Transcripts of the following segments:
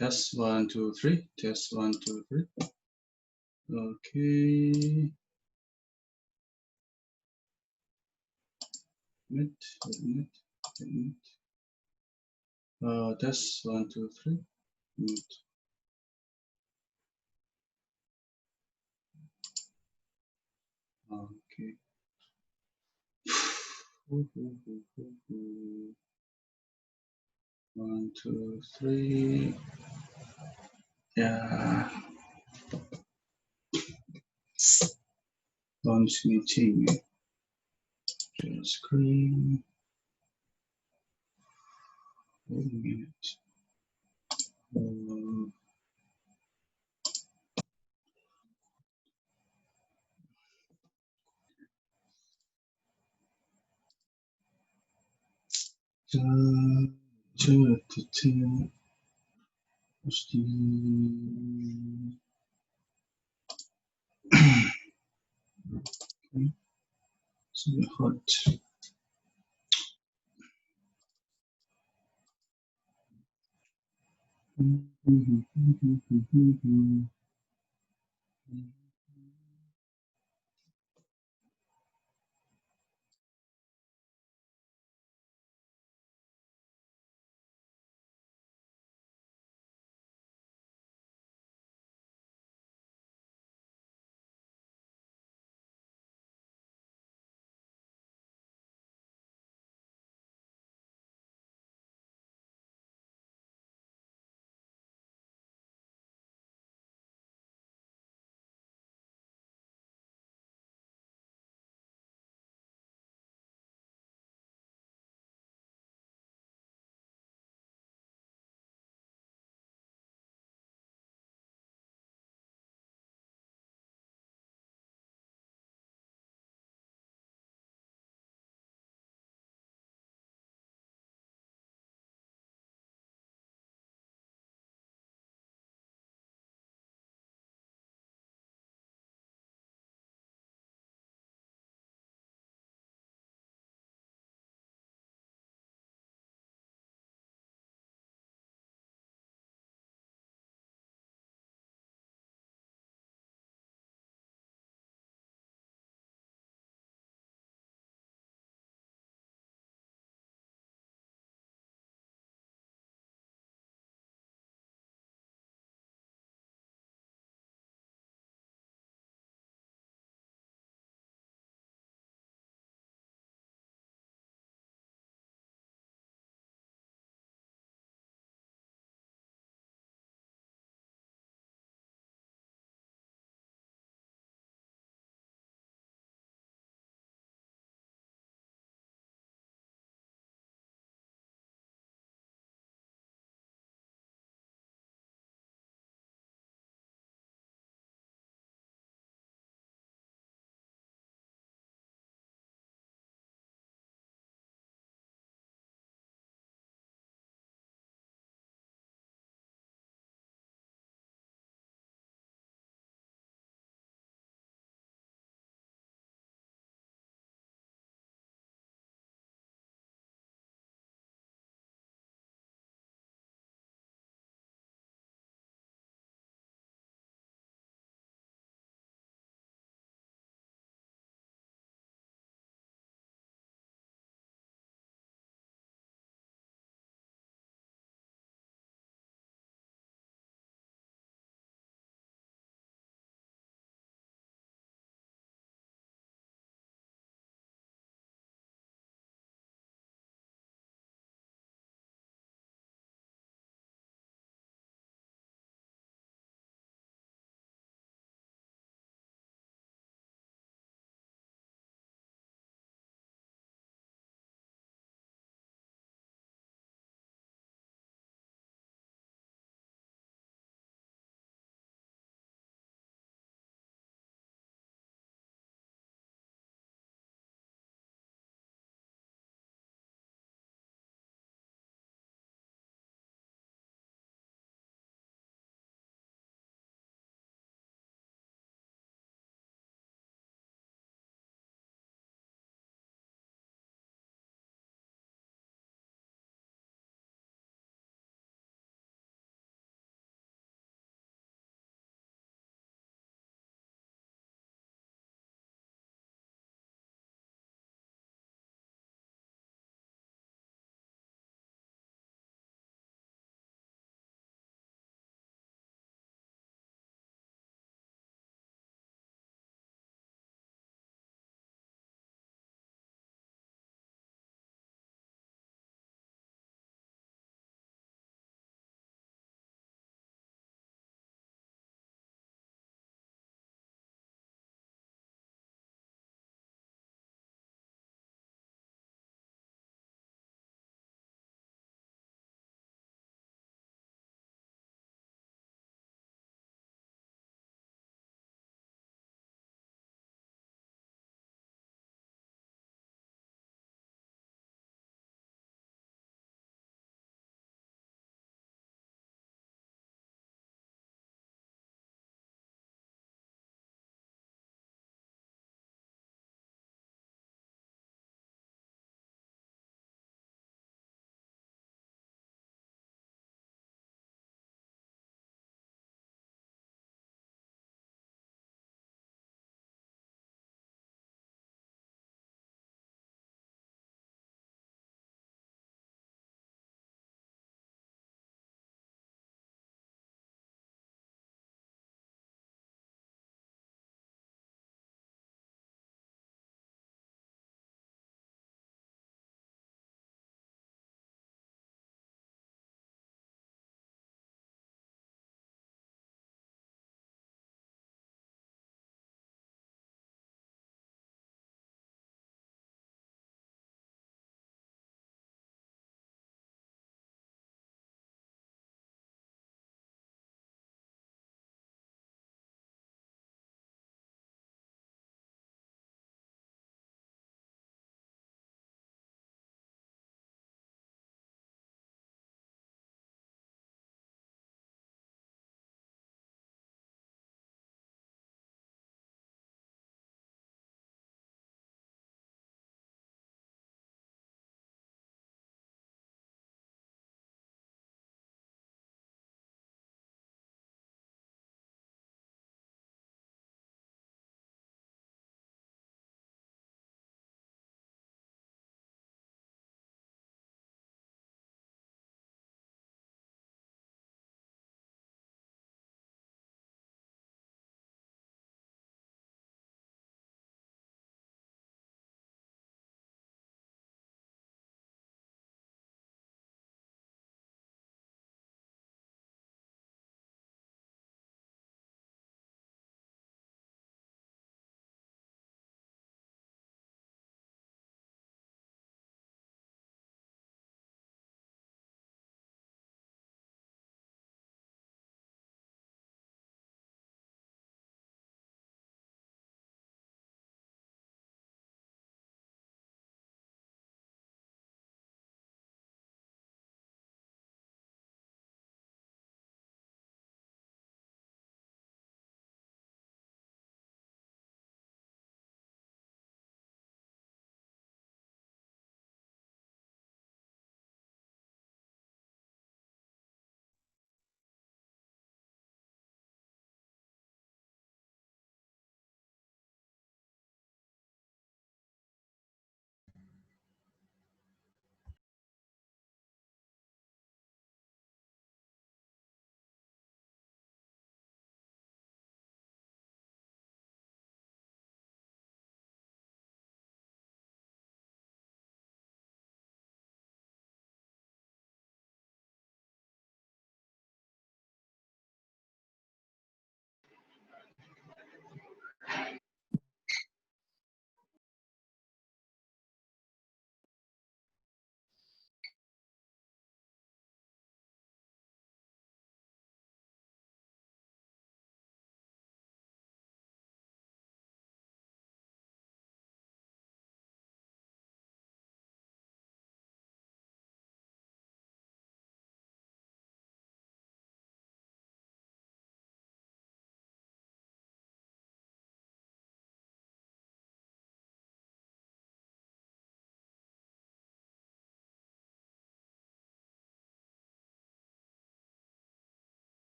Test 1, 2, 3. Test 1, 2, 3. Okay. Admit. Test 1, 2, 3. Admit. Okay. 1, 2, 3. Yeah. Launch meeting. Share screen. 1 minute. Okay. So hot.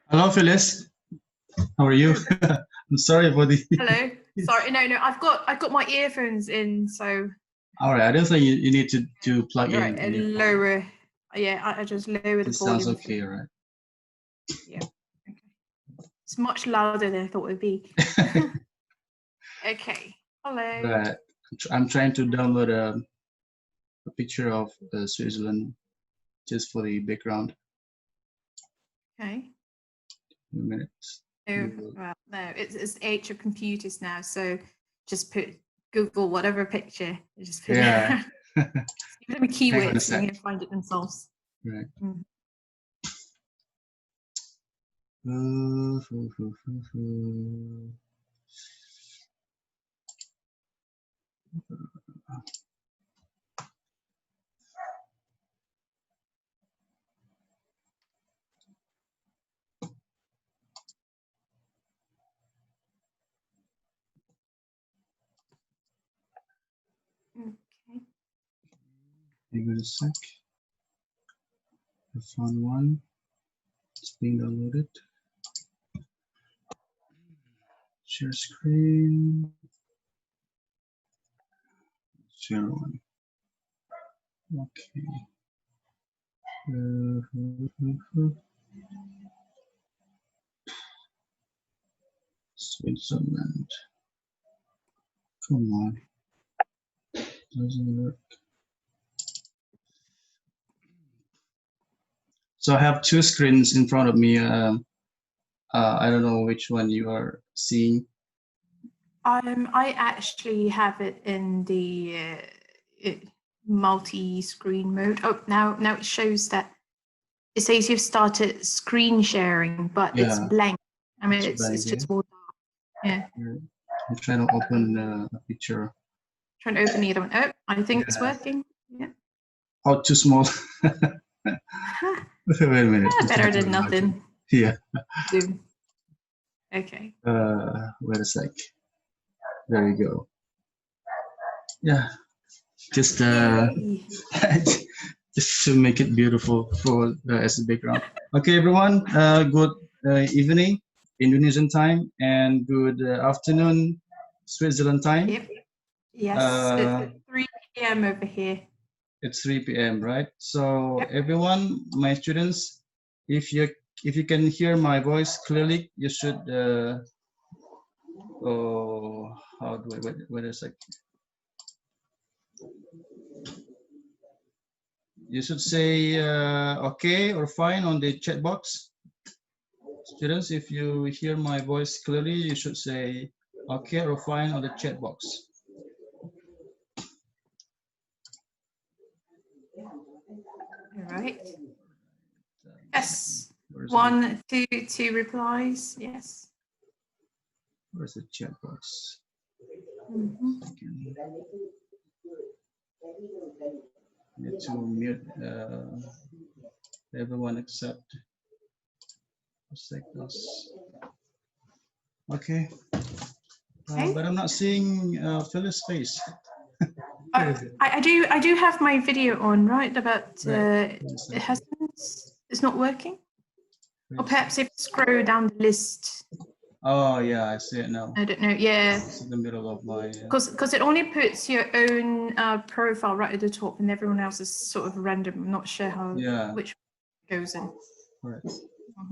Hello, Phyllis. How are you? I'm sorry for the. Hello. Sorry, no, I've got my earphones in, so. All right, I don't think you need to plug in. Right, lower. Yeah, I just lower the It sounds volume. okay, right? Yeah. Okay. It's much louder than I thought it would be. Okay. Hello. But I'm trying to download a picture of Switzerland just for the background. Okay. A minute. Oh, well, no, it's age of computers now, so just put Google whatever picture. Just put Yeah. give them a keyword, Hang on a so they're sec. gonna find it themselves. Right. Mm. Okay. Hang on a sec. I found one. It's being downloaded. Share screen. Share one. Okay. Switzerland. Come on. Doesn't work. So I have two screens in front of me. I don't know which one you are seeing. I actually have it in the multi-screen mode. Oh, now it shows that it says you've started screen sharing, but it's blank. I mean, it's just all dark. Yeah. I'm trying to open a picture. Trying to open the other one. Oh, I think it's working. Yeah. Oh, too small. Wait a minute. Better than nothing. Yeah. Okay. Wait a sec. There you go. Yeah. Just just to make it beautiful for as a background. Okay, everyone. Good evening, Indonesian time, and good afternoon, Switzerland time. Yep. Yes, it's 3 p.m. over here. It's 3 p.m. right? So everyone, my students, if you can hear my voice clearly, you should. Oh, how do I wait a sec? You should say okay or fine on the chat box. Students, if you hear my voice clearly, you should say okay or fine on the chat box. All right. Yes. 1, 2, 2 replies. Yes. Where's the chat box? Need to mute everyone except okay. But I'm not seeing Phyllis' face. I do have my video on, right? But it hasn't. It's not working. Or perhaps if you scroll down the list. Oh yeah, I see it now. I don't know. Yeah. It's in the middle of my. Because it only puts your own profile right at the top, and everyone else is sort of random. I'm not sure how which goes in. Right.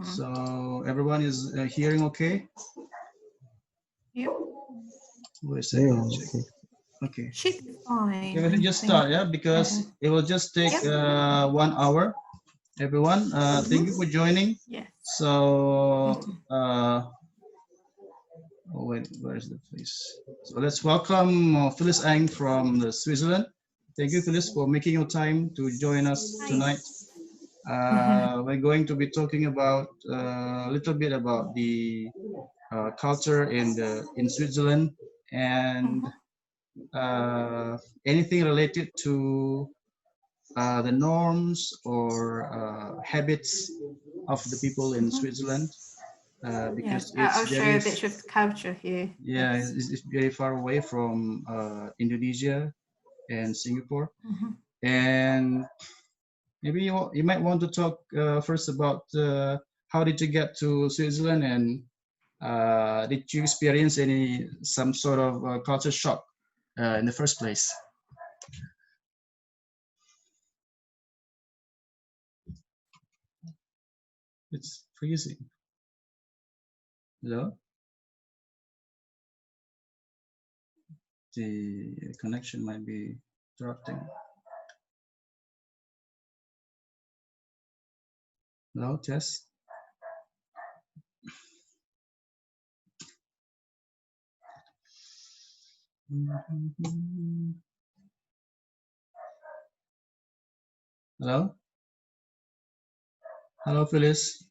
So everyone is hearing okay? Yep. Wait a second. Okay. Should be fine. Okay, we just start, because it will just take 1 hour. Everyone, thank you for joining. Yes. So, oh wait, where is the place? So let's welcome Phyllis Ang from Switzerland. Thank you, Phyllis, for making your time to join us tonight. We're going to be talking about a little bit about the culture in Switzerland and anything related to the norms or habits of the people in Switzerland, because I'll show a bit of the culture here. Yeah, it's very far away from Indonesia and Singapore. And maybe you might want to talk first about how did you get to Switzerland, and did you experience some sort of culture shock in the first place? It's freezing. Hello? The connection might be interrupting. Hello, Jess? Hello? Hello, Phylis?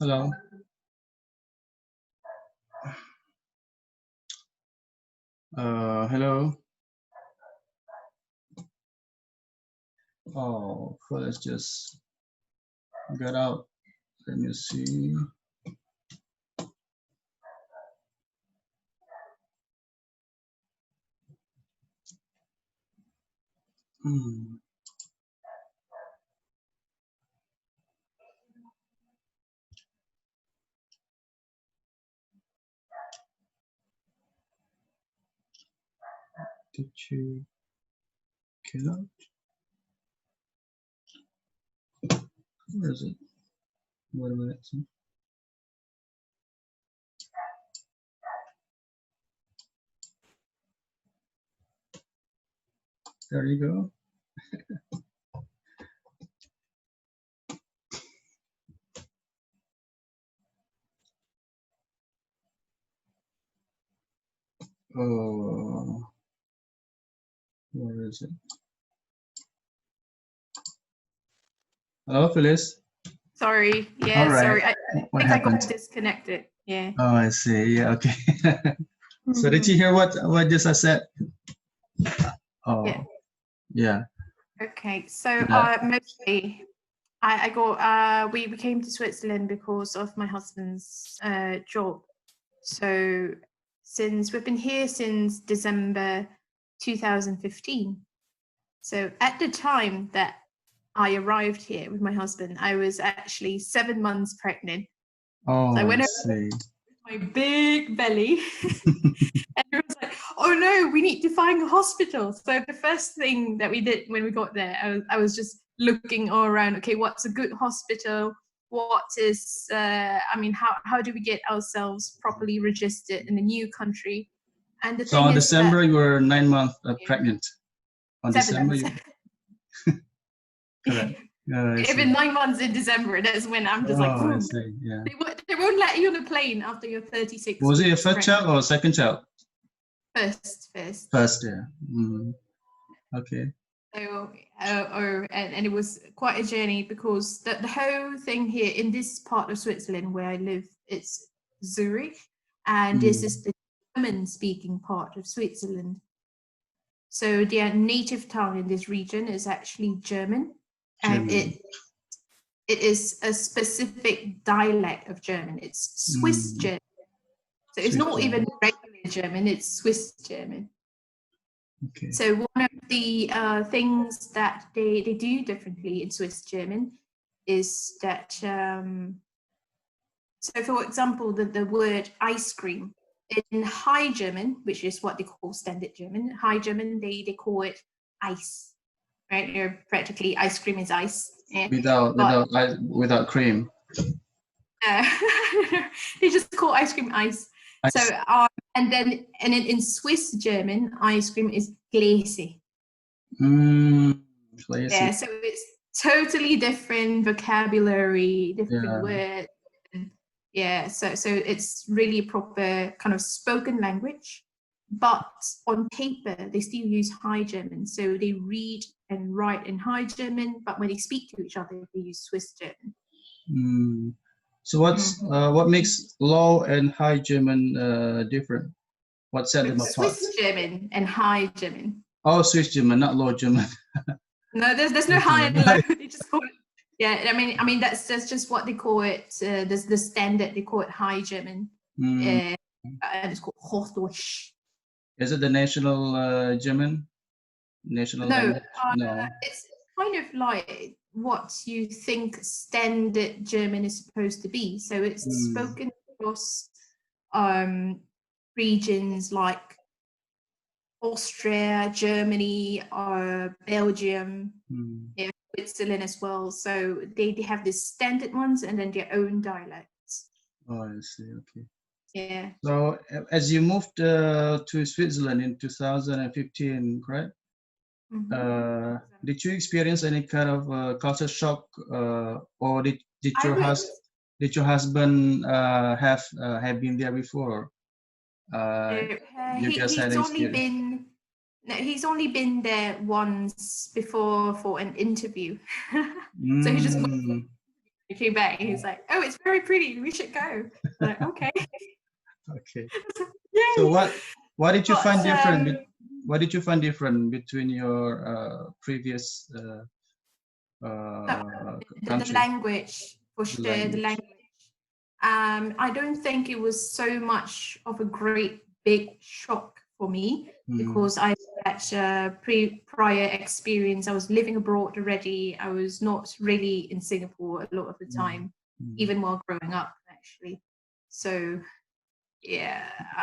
Hello? Hello? Oh, Phylis just got out. Let me see. Did you get out? Where is it? Wait a minute. There you go. Oh, where is it? Hello, Phylis. Sorry. Yeah, All right. sorry. I What think happened? I got disconnected. Yeah. Oh, I see. Yeah, okay. So did you hear what just I said? Oh, yeah. Okay. So Yeah. mostly we came to Switzerland because of my husband's job. So since we've been here since December 2015. So at the time that I arrived here with my husband, I was actually 7 months pregnant. Oh, so I went I over see. with my big belly and it was like, oh no, we need to find a hospital. So the first thing that we did when we got there, I was just looking all around. Okay, what's a good hospital? What is, how do we get ourselves properly registered in a new country? And the So thing on is December, that, you were 9 months pregnant. On 7 December, months. correct. Even 9 months in December, that's when I'm just like, I see. Yeah. They won't let you on a plane after you're 36 Was it your weeks first pregnant. child or second child? First. First, yeah. Okay. So, and it was quite a journey because the whole thing here in this part of Switzerland where I live, it's Zurich, and this is the German-speaking part of Switzerland. So their native tongue in this region is actually German, and it is a specific dialect of German. It's Swiss German. So it's not even regular German, it's Swiss German. Okay. So one of the things that they do differently in Swiss German is that, so for example, the word ice cream, in High German, which is what they call Standard German, High German, they call it ice, right? You're practically ice cream is ice. Yeah. Without cream. They just call ice cream ice. So and then in Swiss German, ice cream is Gläse. Yeah, so it's totally different vocabulary, different words. Yeah, so it's really a proper kind of spoken language, but on paper they still use High German. So they read and write in High German, but when they speak to each other, they use Swiss German. So what makes Low and High German different? What set them apart? Swiss German and High German. Oh, Swiss German, not Low German. No, there's no high and low. They just call it. Yeah, I mean that's just what they call it. There's the standard. They call it High German, and it's called Hochdeutsch. Is it the national German? National language? No. kind of like what you think standard German is supposed to be. So it's spoken across regions like Austria, Germany, or Belgium, yeah, Switzerland as well. So they have the standard ones and then their own dialects. Oh, I see. Okay. Yeah. So as you moved to Switzerland in 2015, correct? Did you experience any kind of culture shock, or did your husband have been there before? You guys had experience? He's only been there once before for an interview. So he just he came back and he's like, "Oh, it's very pretty. We should go." I'm like, okay. Okay. So what did you find different? What did you find different between your previous country? The language, for sure. The language. I don't think it was so much of a great big shock for me because I had prior experience. I was living abroad already. I was not really in Singapore a lot of the time, even while growing up, actually. So yeah,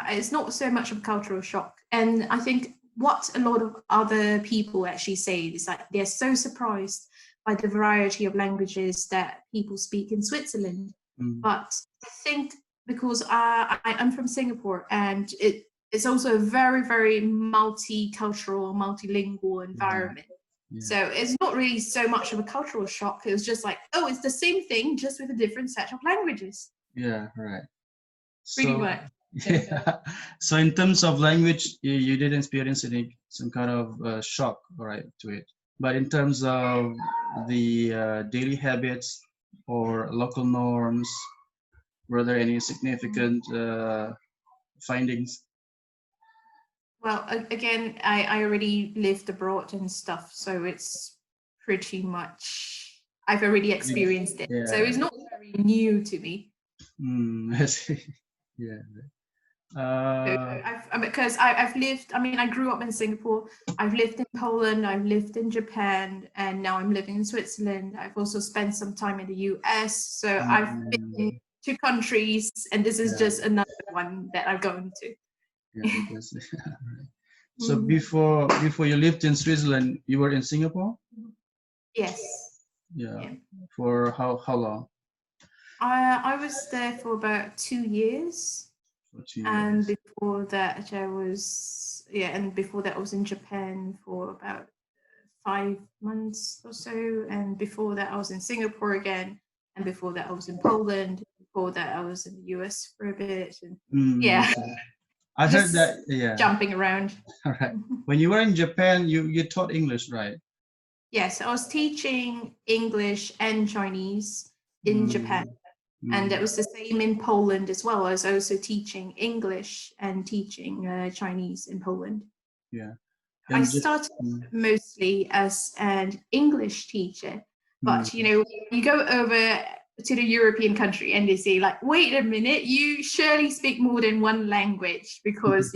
it's not so much of a cultural shock. And I think what a lot of other people actually say is that they're so surprised by the variety of languages that people speak in Switzerland. But I think because I'm from Singapore and it's also a very, very multicultural, multilingual environment. So it's not really so much of a cultural shock. It was just like, oh, it's the same thing, just with a different set of languages. Yeah, right. Pretty much. Yeah. So in terms of language, you didn't experience some kind of shock, right, to it. But in terms of the daily habits or local norms, were there any significant findings? Well, again, I already lived abroad and stuff, so it's pretty much, I've already experienced it. Yeah. So it's not very new to me. I see. Yeah. Because I've lived, I mean, I grew up in Singapore, I've lived in Poland, I've lived in Japan, and now I'm living in Switzerland. I've also spent some time in the US. So I've been to countries, and this is just another one that I've gone to. Yeah, because, so before you lived in Switzerland, you were in Singapore? Yes. Yeah. For how long? I was there for about 2 years. And before that I was in Japan for about 5 months or so, and before that I was in Singapore again, and before that I was in Poland, before that I was in the US for a bit, and I heard that, jumping around. All right. When you were in Japan, you taught English, right? Yes, I was teaching English and Chinese in Japan. And it was the same in Poland as well. I was also teaching English and teaching Chinese in Poland. Yeah. I started mostly as an English teacher, but you go over to the European country and they say like, wait a minute, you surely speak more than one language because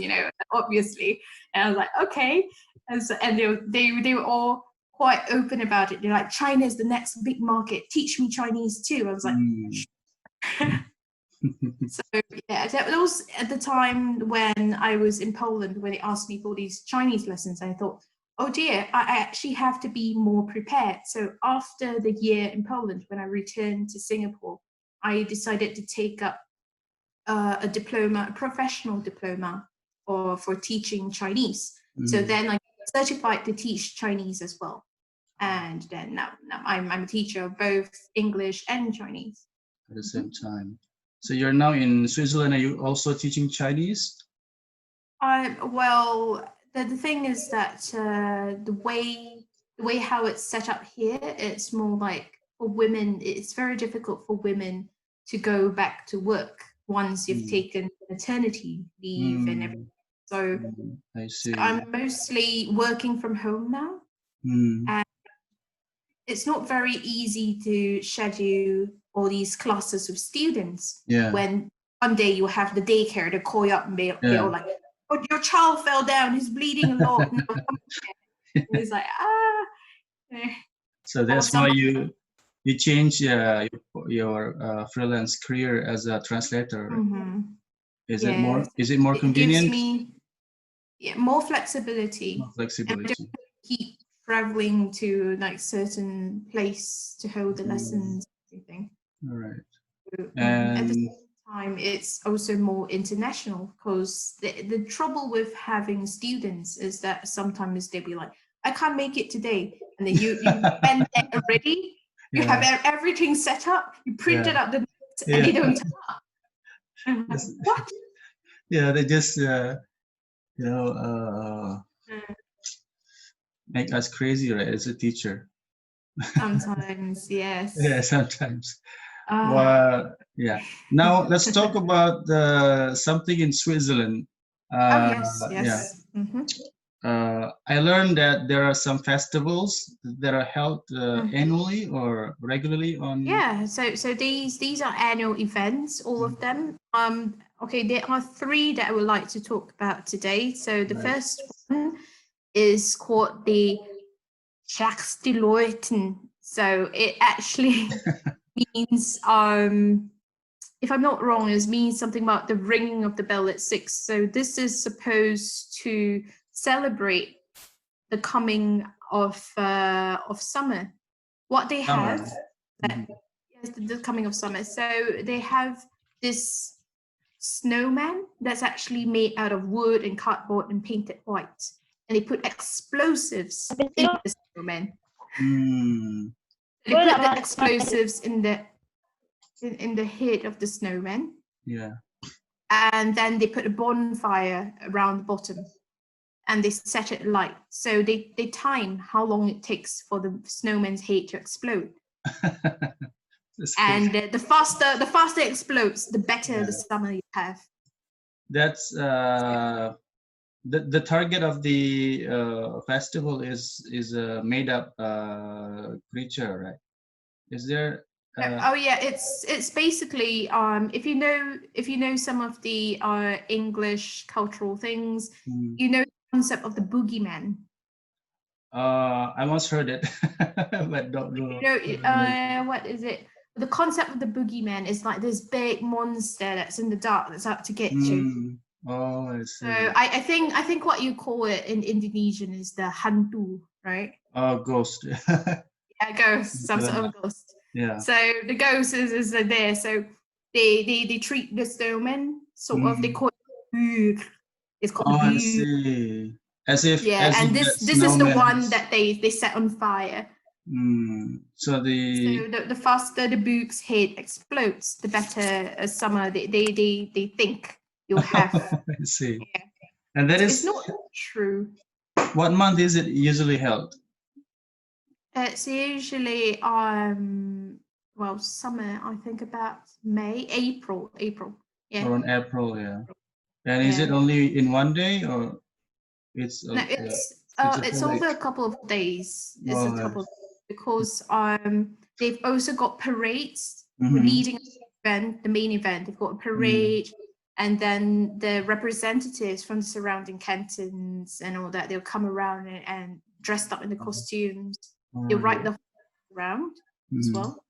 obviously. And I was like, okay, and they were all quite open about it. They're like, China is the next big market. Teach me Chinese too. I was like. So yeah, that was at the time when I was in Poland when they asked me for these Chinese lessons. I thought, oh dear, I actually have to be more prepared. So after the year in Poland, when I returned to Singapore, I decided to take up a diploma, a professional diploma, for teaching Chinese. So then I got certified to teach Chinese as well. And then now I'm a teacher of both English and Chinese. At the same time. So you're now in Switzerland. Are you also teaching Chinese? Well, the thing is that the way how it's set up here, it's more like for women. It's very difficult for women to go back to work once you've taken maternity leave and everything. So, I see. So I'm mostly working from home now, and it's not very easy to schedule all these classes with students when one day you have the daycare to call you up and be all like, oh, your child fell down, he's bleeding a lot. And it's like, So that's why you change your freelance career as a translator. Is it more? Is it more convenient? It gives me more flexibility. More flexibility. And I don't have to keep traveling to like certain place to hold the lessons. And everything. All right. So, And at the same time, it's also more international because the trouble with having students is that sometimes they'll be like, I can't make it today. And then you went there already, you have everything set up, you printed out the notes and they don't turn up. I'm like, what? Yeah, they just, make us crazy, right, as a teacher. Sometimes, yes. Yeah, sometimes. Well, yeah. Now let's talk about something in Switzerland. Yes. Yeah. I learned that there are some festivals that are held annually or regularly on. Yeah, so these are annual events, all of them. Okay, there are 3 that I would like to talk about today. So the first one is called the Leuten. So it actually means if I'm not wrong, it means something about the ringing of the bell at 6. So this is supposed to celebrate the coming of summer. What they have, yes, the coming of summer. So they have this snowman that's actually made out of wood and cardboard and painted white, and they put explosives in the snowman. They put the explosives in the head of the snowman. Yeah. And then they put a bonfire around the bottom and they set it light. So they time how long it takes for the snowman's head to explode. And the faster it explodes, the better the summer you have. That's the target of the festival is a made up creature, right? Is there? It's basically if you know some of the English cultural things, you know the concept of the boogeyman. I once heard it, but don't know. What is it? The concept of the boogeyman is like this big monster that's in the dark that's out to get you. Oh, I see. So I think what you call it in Indonesian is the hantu, right? Oh, ghost. Yeah, ghost, some sort of ghost. Yeah. So the ghost is there. So they treat the snowman sort of. They call it. It's called. Oh, I see. As if. Yeah, as and if this is the one that they set on fire. So the faster the boog's head explodes, the better summer they think you'll have. I see. Yeah. And that is. It's not true. What month is it usually held? It's usually summer. I think about April. Yeah. Around April, yeah. And is it only in one day or it's? No, it's over a couple of days. It's a couple of days because they've also got parades leading the main event. They've got a parade. And then the representatives from the surrounding cantons and all that, they'll come around and dressed up in the costumes. They'll ride the around as well.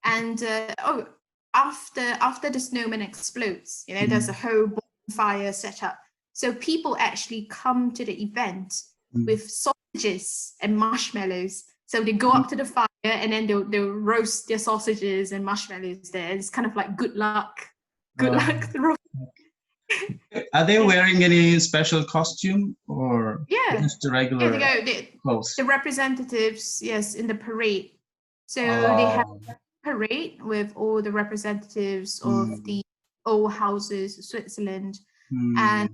And after the snowman explodes, there's a whole bonfire set up. So people actually come to the event with sausages and marshmallows. So they go up to the fire and then they'll roast their sausages and marshmallows there. It's kind of like good luck. Good luck. Are they wearing any special costume or just the regular clothes? The representatives, yes, in the parade. So they have a parade with all the representatives of the old houses of Switzerland, and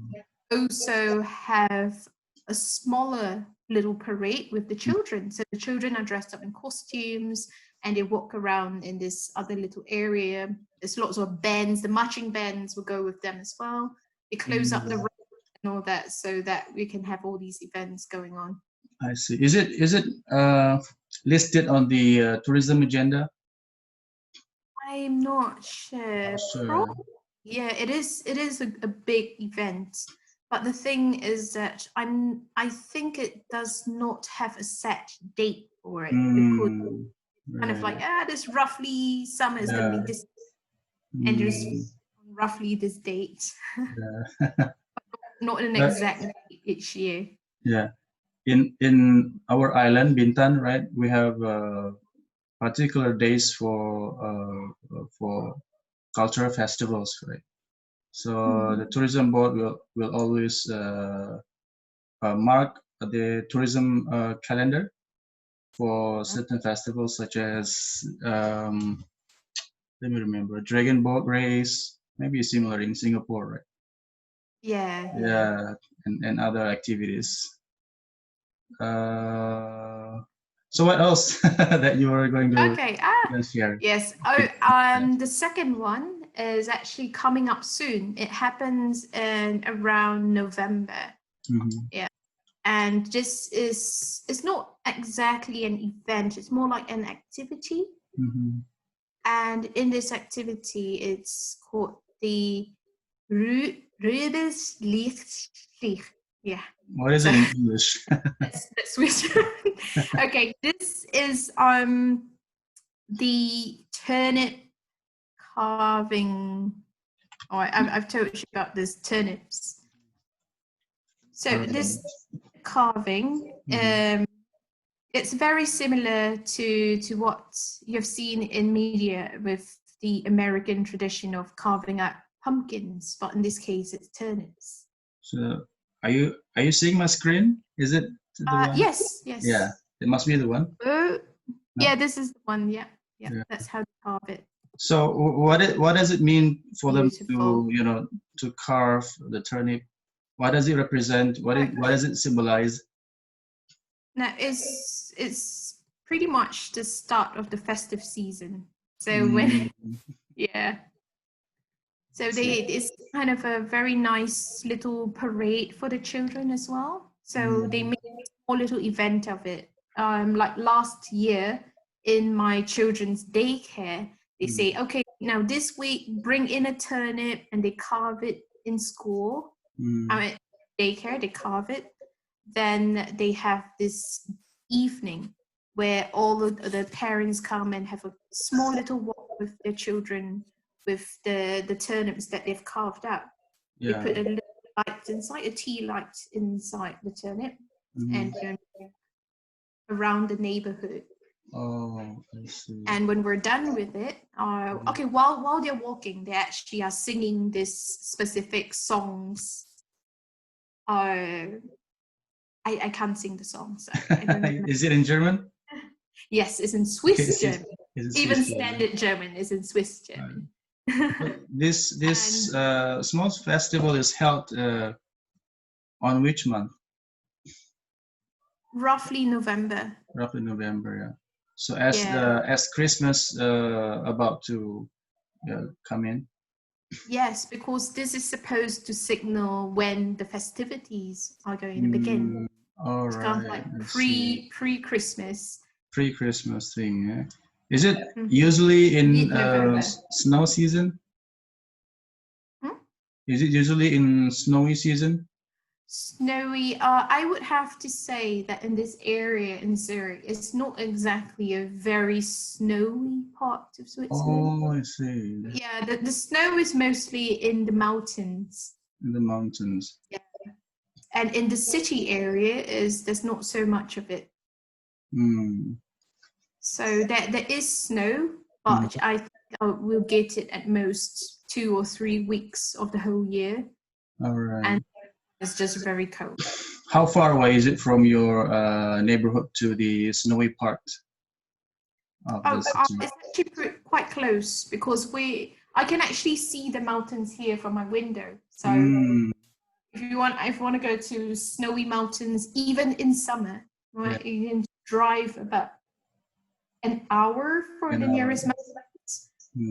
also have a smaller little parade with the children. So the children are dressed up in costumes and they walk around in this other little area. There's lots of bands. The marching bands will go with them as well. They close up the road and all that so that we can have all these events going on. I see. Is it listed on the tourism agenda? I'm not sure. Probably, yeah, it is a big event. But the thing is that I think it does not have a set date for it because kind of right. like this roughly summer is going to be this, and there's roughly this date, Yeah. not an But, exact date each year. yeah. In our island, Bintan, right? We have particular days for cultural festivals, right? So the tourism board will always mark the tourism calendar for certain festivals, such as let me remember, dragon boat race, maybe similar in Singapore, right? Yeah. Yeah, and other activities. So what else that you are going to Okay. share? Yes. The second one is actually coming up soon. It happens in around November. Yeah. And this is, it's not exactly an event, it's more like an activity. And in this activity, it's called the Rubelslichtstich. Yeah. What is it in English? That's Swiss. Okay, this is the turnip carving. Oh, I've told you about this turnips. So this carving, it's very similar to what you've seen in media with the American tradition of carving out pumpkins, but in this case, it's turnips. So are you seeing my screen? Is it the one? Yes. Yeah, it must be the one. No? Yeah, this is the one. Yeah, that's how to carve it. So what does it mean for Beautiful. them to carve the turnip? What does it represent? What does it symbolize? Now it's pretty much the start of the festive season. So when so it's kind of a very nice little parade for the children as well. So they make a small little event of it. Like last year in my children's daycare, they say, okay, now this week bring in a turnip, and they carve it in school. Daycare, they carve it. Then they have this evening where all of the parents come and have a small little walk with their children with the turnips that they've carved out. They put a little light inside, a tea light inside the turnip, and around the neighborhood. Oh, I see. And when we're done with it, okay, while they're walking, they actually are singing this specific songs. I can't sing the song, sorry. I don't know. Is it in German? Yes, it's in Swiss German. Even Swiss standard German is in Swiss German. This small festival is held on which month? Roughly November. Roughly November, yeah. So as Christmas about to come in. Yes, because this is supposed to signal when the festivities are going to begin. All it's right. kind of like pre-Christmas. Pre-Christmas thing, yeah. Is it usually in snow season? Is it usually in snowy season? Snowy, I would have to say that in this area in Zurich, it's not exactly a very snowy part of Switzerland. Oh, I see. Yeah, the snow is mostly in the mountains. In the mountains. Yeah. And in the city area, there's not so much of it. So there is snow, but I think we'll get it at most 2 or 3 weeks of the whole year. All right. And it's just very cold. How far away is it from your neighborhood to the snowy part? It's actually quite close because I can actually see the mountains here from my window. So if you want to go to snowy mountains, even in summer, right, you can drive about an hour for the nearest mountains.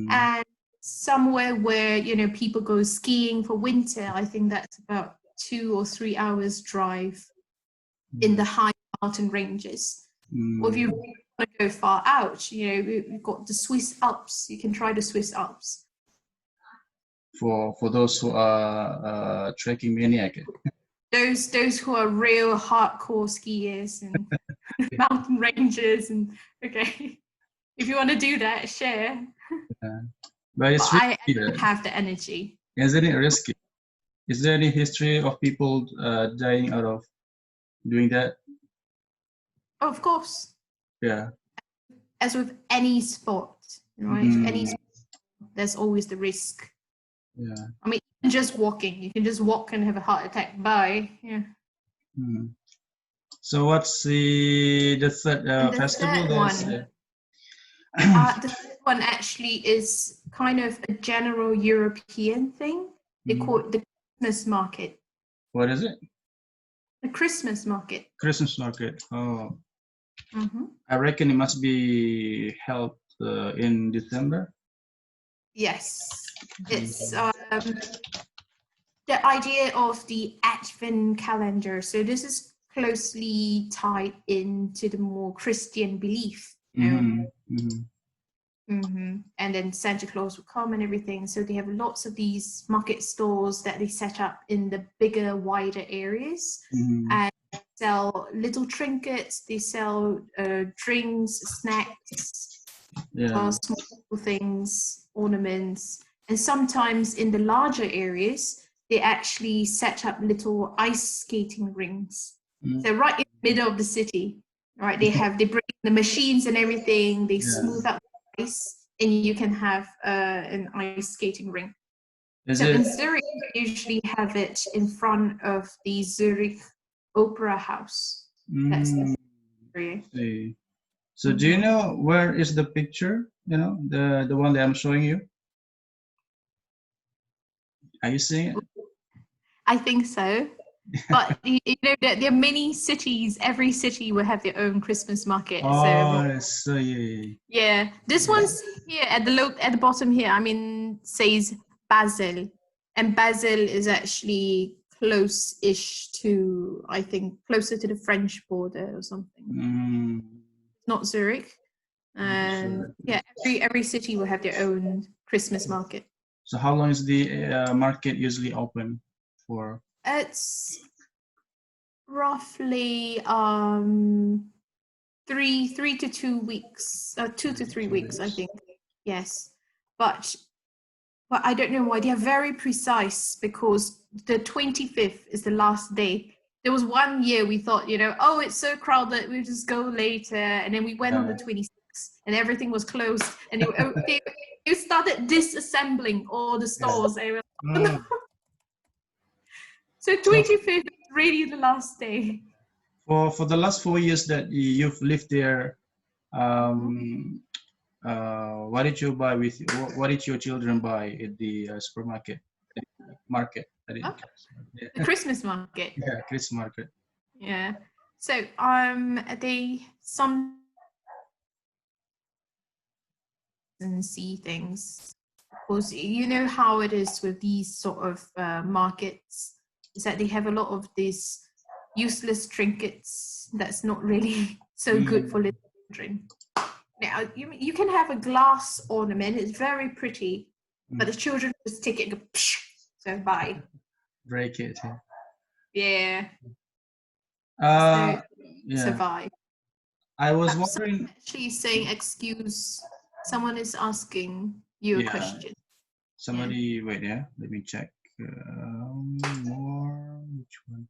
And somewhere where people go skiing for winter, I think that's about 2 or 3 hours drive in the high mountain ranges. Or if you want to go far out, we've got the Swiss Alps. You can try the Swiss Alps. For those who are trekking maniac. Those who are real hardcore skiers and mountain ranges and okay. If you want to do that, share. Yeah. But it's But I risky. don't have the energy. Isn't it risky? Is there any history of people dying out of doing that? Oh, of course, Yeah. as with any sport, right? Any sport, there's always the risk. Yeah. I mean, just walking, you can just walk and have a heart attack. Bye. Yeah. So what's the third And the festival? third one, the third one actually is kind of a general European thing. They call it the Christmas market. What is it? The Christmas market. Christmas market. Oh. I reckon it must be held in December. Yes, it's the idea of the Advent calendar. So this is closely tied into the more Christian belief, you know. And then Santa Claus will come and everything. So they have lots of these market stores that they set up in the bigger, wider areas and sell little trinkets. They sell drinks, snacks, small things, ornaments. And sometimes in the larger areas, they actually set up little ice skating rings. So right in the middle of the city, right? They bring the machines and everything. They smooth out the ice, and you can have an ice skating ring. In Zurich, we usually have it in front of the Zurich Opera House. That's the area. So do you know where is the picture? You know, the one that I'm showing you? Are you seeing it? I think so. But you know that there are many cities. Every city will have their own Christmas market. So yeah. This one's here at the bottom here. I mean, says Basel, and Basel is actually close-ish to, I think, closer to the French border or something. Not Zurich. And yeah, every city will have their own Christmas market. So how long is the market usually open for? It's roughly 3 to 2 weeks, 2 to 3 weeks, I think. Yes, but I don't know why. They are very precise because the 25th is the last day. There was one year we thought, you know, oh, it's so crowded, we'll just go later, and then we went on the 26th, and everything was closed, and they started disassembling all the stores. So 25th is really the last day. For the last 4 years that you've lived there, what did you buy what did your children buy at the supermarket? Market. The Christmas market. Yeah, Christmas market. Yeah. So they some and see things, because you know how it is with these sort of markets, is that they have a lot of these useless trinkets that's not really so good for little children. Now you can have a glass ornament, it's very pretty, but the children just take it and go, psh, so bye. Break it. Yeah. So bye. I was wondering. Actually saying excuse. Someone is asking you a question. Somebody, wait, let me check. More, which one?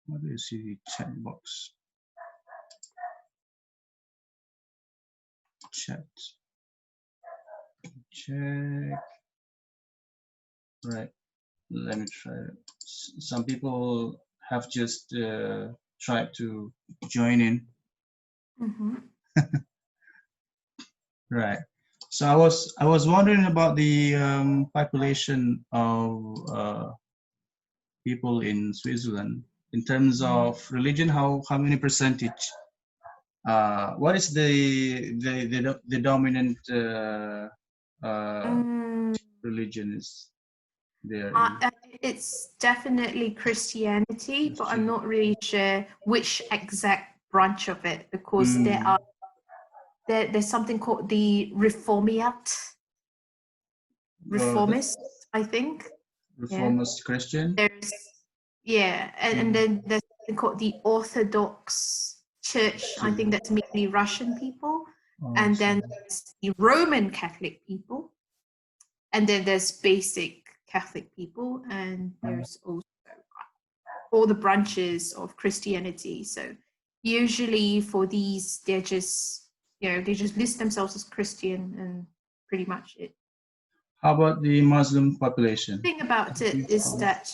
What do you see the chat box? Chat. Check. Right. Let me try it. Some people have just tried to join in. Right. So I was wondering about the population of people in Switzerland in terms of religion. How many percentage? What is the dominant religion is there? It's definitely Christianity, but I'm not really sure which exact branch of it, because there's something called the Reformists, I think. Reformist Christian. And then there's something called the Orthodox church, I think that's mainly Russian people. Oh, And then there's the Roman Catholic people. And then there's basic Catholic people. And there's also all the branches of Christianity. So usually for these, they're just, they just list themselves as Christian and pretty much it. How about the Muslim population? The thing about it is that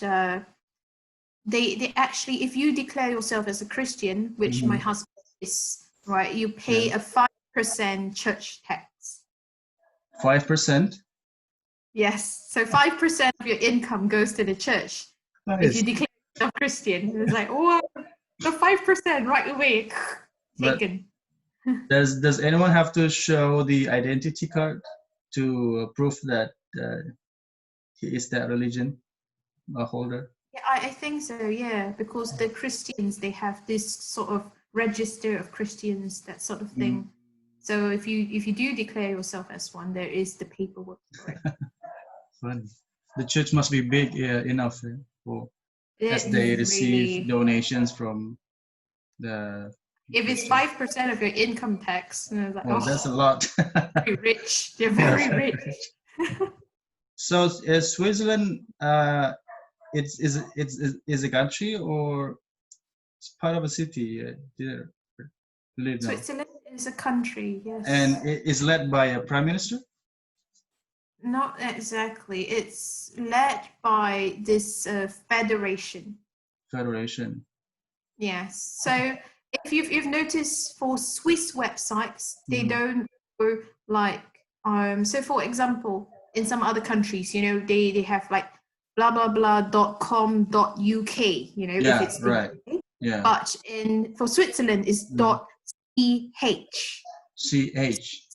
they actually, if you declare yourself as a Christian, which my husband is, right, you pay a 5% church tax. 5%? Yes, so 5% of your income goes to the church. Nice. If you declare yourself Christian, it's like, oh, the 5% right away taken. Does anyone have to show the identity card to prove that he is that religion holder? Yeah, I think so, yeah, because the Christians, they have this sort of register of Christians, that sort of thing. So if you do declare yourself as one, there is the paperwork for it. Funny. The church must be big enough as they Really, receive donations from the. If it's 5% of your income tax, like, that's a lot. Very rich. They're very rich. So Switzerland, it's a country or it's part of a city? Switzerland is a country, yes. And it is led by a prime minister? Not exactly. It's led by this federation. Federation. Yes. So if you've noticed, for Swiss websites, they don't go like so for example, in some other countries, they have like blah blah blah.com.uk, if it's right. UK. Yeah. But for Switzerland it's .ch. CH.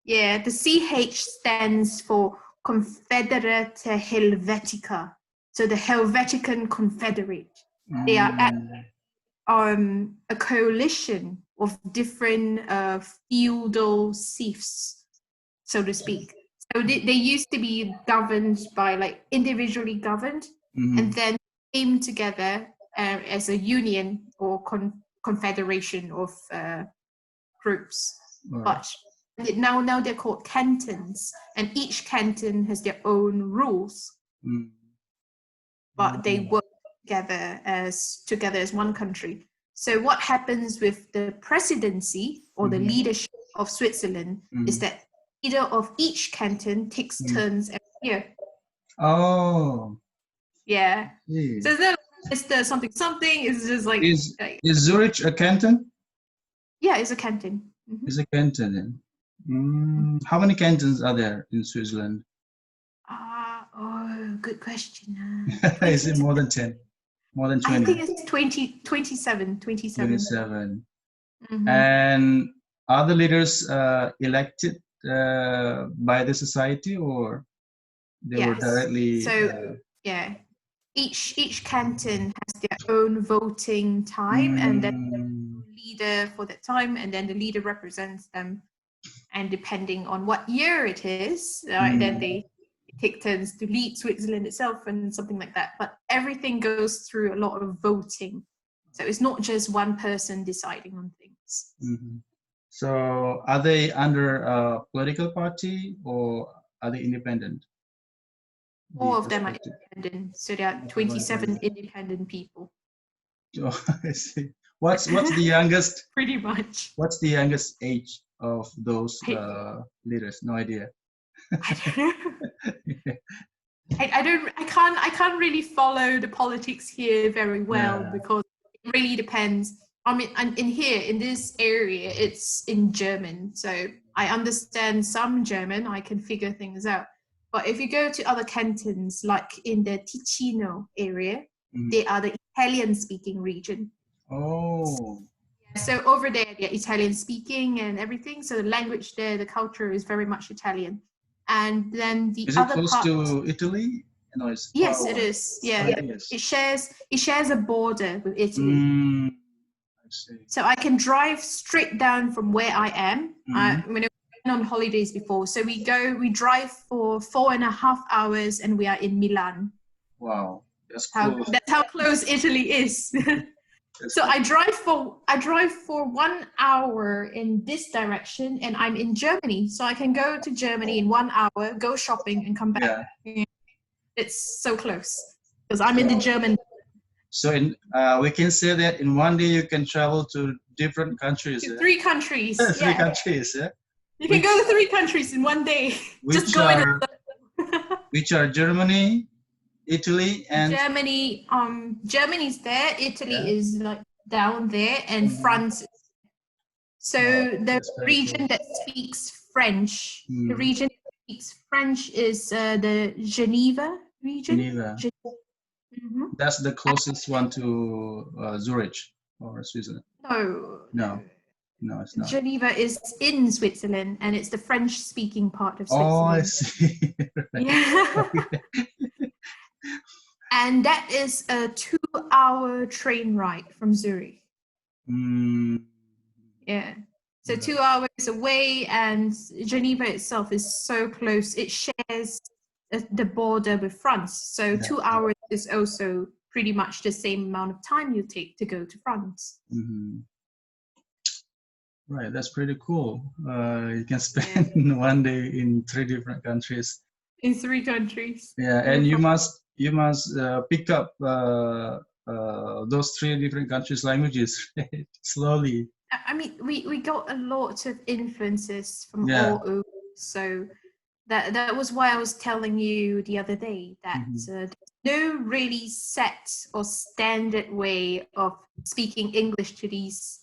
Yeah, the CH stands for Confederate Helvetica. So the Helvetican Confederate. They are a coalition of different feudal fiefs, so to speak. So they used to be governed by, like, individually governed, and then came together as a union or confederation of groups. Right. But now they're called cantons, and each canton has their own rules. But they work together as one country. So what happens with the presidency or the leadership of Switzerland is that leader of each canton takes turns every year. Oh. Yeah. Yeah. So it's the something. It's just like Is Zurich a canton? Yeah, it's a canton. It's a canton. How many cantons are there in Switzerland? Good question. Is it more than 10? More than 20? I think it's 27. 27. And are the leaders elected by the society, or they were directly? So each canton has their own voting time, and then leader for that time, and then the leader represents them. And depending on what year it is, then they take turns to lead Switzerland itself and something like that. But everything goes through a lot of voting. So it's not just one person deciding on things. So are they under a political party, or are they independent? All of them are independent. So there are 27 independent people. Oh, I see. What's the youngest? Pretty much. What's the youngest age of those leaders? No idea. I don't know. I can't really follow the politics here very well because it really depends. I mean, in this area, it's in German, so I understand some German. I can figure things out. But if you go to other cantons, like in the Ticino area, they are the Italian-speaking region. Oh. So over there, they're Italian-speaking and everything. So the language there, the culture is very much Italian. And then the other part. Is it close to Italy? No, it's yes, it is. Yeah, it shares a border with Italy. I see. So I can drive straight down from where I am. When I went on holidays before, so we drive for 4.5 hours, and we are in Milan. Wow, that's how close Italy is. So I drive for 1 hour in this direction, and I'm in Germany. So I can go to Germany in 1 hour, go shopping, and come back. Yeah. It's so close because I'm in the German. So we can say that in one day you can travel to different countries. To 3 countries. Three countries, yeah. You can go to 3 countries in 1 day. Just go in. Which are Germany, Italy, and Germany's there. Italy is like down there, and France. So the region that speaks French, the region that speaks French is the Geneva region. Geneva. That's the closest one to Zurich or Switzerland. No, it's not. Geneva is in Switzerland, and it's the French-speaking part of Switzerland. Oh, I see. Yeah. And that is a 2-hour train ride from Zurich. Yeah. So 2 hours away, and Geneva itself is so close. It shares the border with France. So 2 hours is also pretty much the same amount of time you take to go to France. Right, that's pretty cool. You can spend 1 day in 3 different countries. In 3 countries. Yeah, and you must pick up those 3 different countries' languages slowly. I mean, we got a lot of influences from all over. So that was why I was telling you the other day that there's no really set or standard way of speaking English to these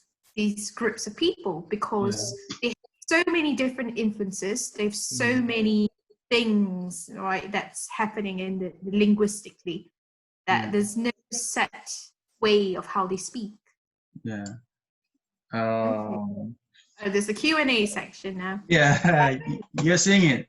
groups of people, because they have so many different influences. They have so many things, right, that's happening in the linguistically, that there's no set way of how they speak. Yeah. There's a Q&A section now. Yeah, you're seeing it.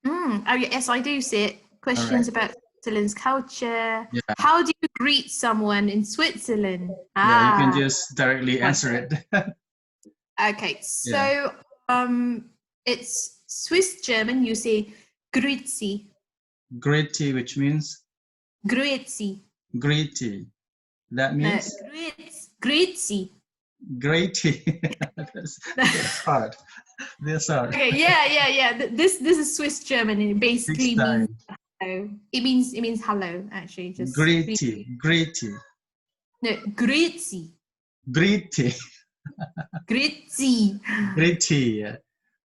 Oh yes, I do see it. Questions about Switzerland's culture. How do you greet someone in Switzerland? Yeah, you can just directly answer it. Okay, so it's Swiss German. You say Grüezi. Grüezi, which means? Grüezi. Grüezi. That means? Grüezi. Grüezi. That's hard. That's hard. Okay, yeah. This is Swiss German, and it basically means hello. It means hello, actually. Just Grüezi. No, Grüezi. Grüezi. Grüezi. Grüezi.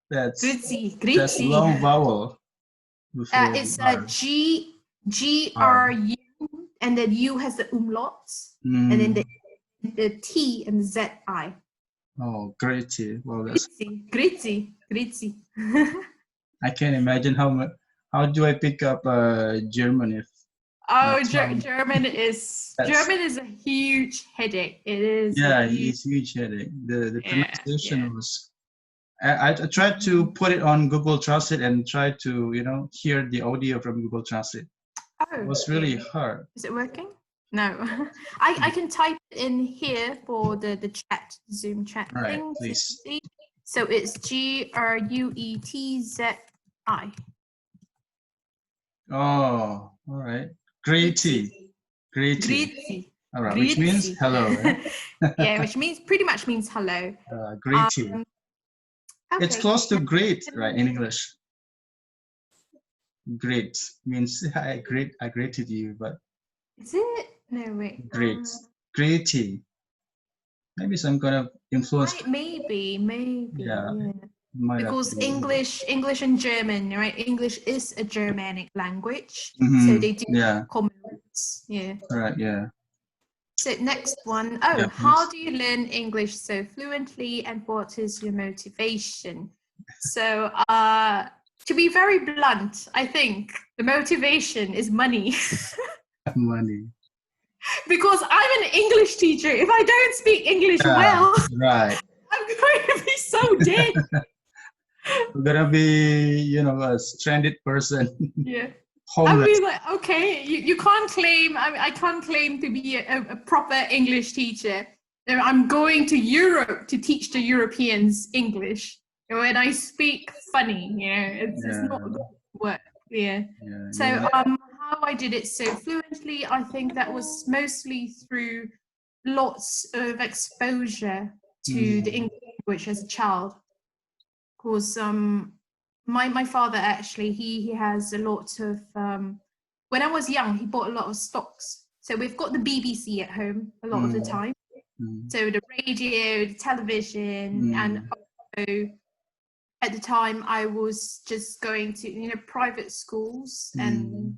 That's Grüezi. long vowel. It's a G-R-U, and then U has the umlaut, and then the T and the Z-I. Oh, Grüezi. Well, that's Grüezi. I can't imagine how do I pick up German if. German is a huge headache. It is. Yeah, it's a huge headache. The pronunciation was. I tried to put it on Google Translate and try to hear the audio from Google Translate. It was really hard. Is it working? No. I can type it in here for the chat, Zoom chat thing. Right, please. So it's Gruetzi. Oh, all right. Grüezi. All right, which means hello. Right? Yeah, which pretty much means hello. Grüezi. It's close to great, right, in English. Great means I greeted you, but. Is it? No, wait. Great. Grüezi. Maybe some kind of influence. Maybe. Yeah. Because English and German, right? English is a Germanic language, so they do common roots. Yeah. Right. Yeah. So next one. How do you learn English so fluently, and what is your motivation? So, to be very blunt, I think the motivation is money. Money. Because I'm an English teacher. If I don't speak English well, right, I'm going to be so dead. I'm gonna be, a stranded person. Yeah. Homeless. I mean, like, okay, you can't claim. I can't claim to be a proper English teacher. I'm going to Europe to teach the Europeans English. And when I speak funny, it's not going to work. Yeah. So how I did it so fluently, I think that was mostly through lots of exposure to the English language as a child. Because my father actually, he has a lot of, when I was young, he bought a lot of stocks. So we've got the BBC at home a lot of the time. So the radio, the television, and also at the time I was just going to, private schools and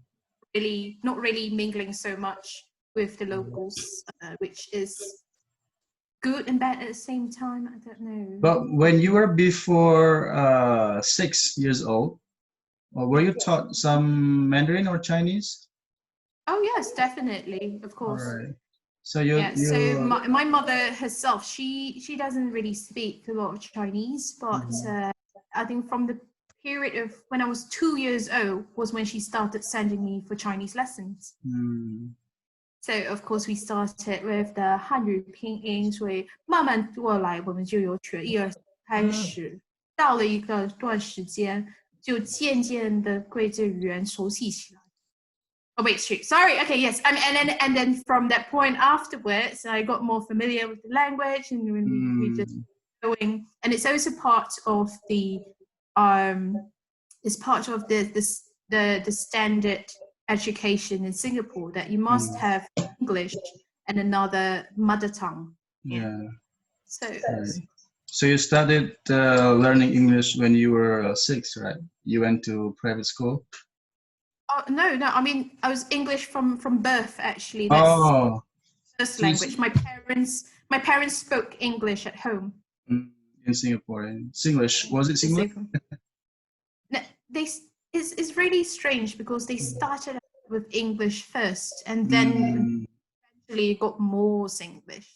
really not really mingling so much with the locals, which is good and bad at the same time. I don't know. But when you were before 6 years old, were you taught some Mandarin or Chinese? Oh yes, definitely, of course. All right. So you so my mother herself, she doesn't really speak a lot of Chinese, but I think from the period of when I was 2 years old was when she started sending me for Chinese lessons. So of course we started with the 汉语拼音，所以慢慢过来，我们就有学1、2、3开始，到了一个段时间，就渐渐的对这语言熟悉起来。Oh wait, shoot. Sorry. Okay, yes. I mean, and then from that point afterwards, I got more familiar with the language, and we just going. And it's also part of the it's part of the standard education in Singapore that you must have English and another mother tongue. Yeah. So you started learning English when you were 6, right? You went to private school? No. I mean, I was English from birth. Actually, that's first language. My parents spoke English at home. In Singapore, in Singlish. Was it Singlish? No, it's really strange because they started out with English first, and then eventually got more Singlish.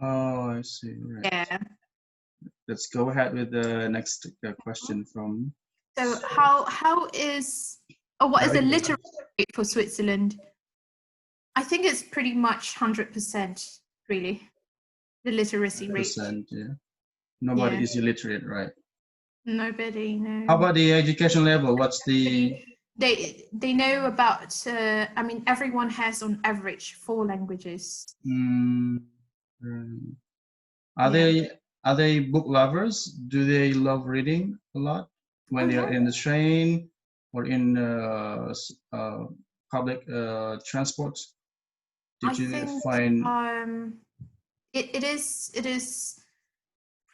Oh, I see. Right. Yeah. Let's go ahead with the next question from. So what is the literacy rate for Switzerland? I think it's pretty much 100%, really. The literacy rate. Yeah. Nobody is illiterate, right? Nobody, no. How about the education level? What's the? They know about. I mean, everyone has on average 4 languages. Are they book lovers? Do they love reading a lot when they are in the train or in public transport? Did you find? It is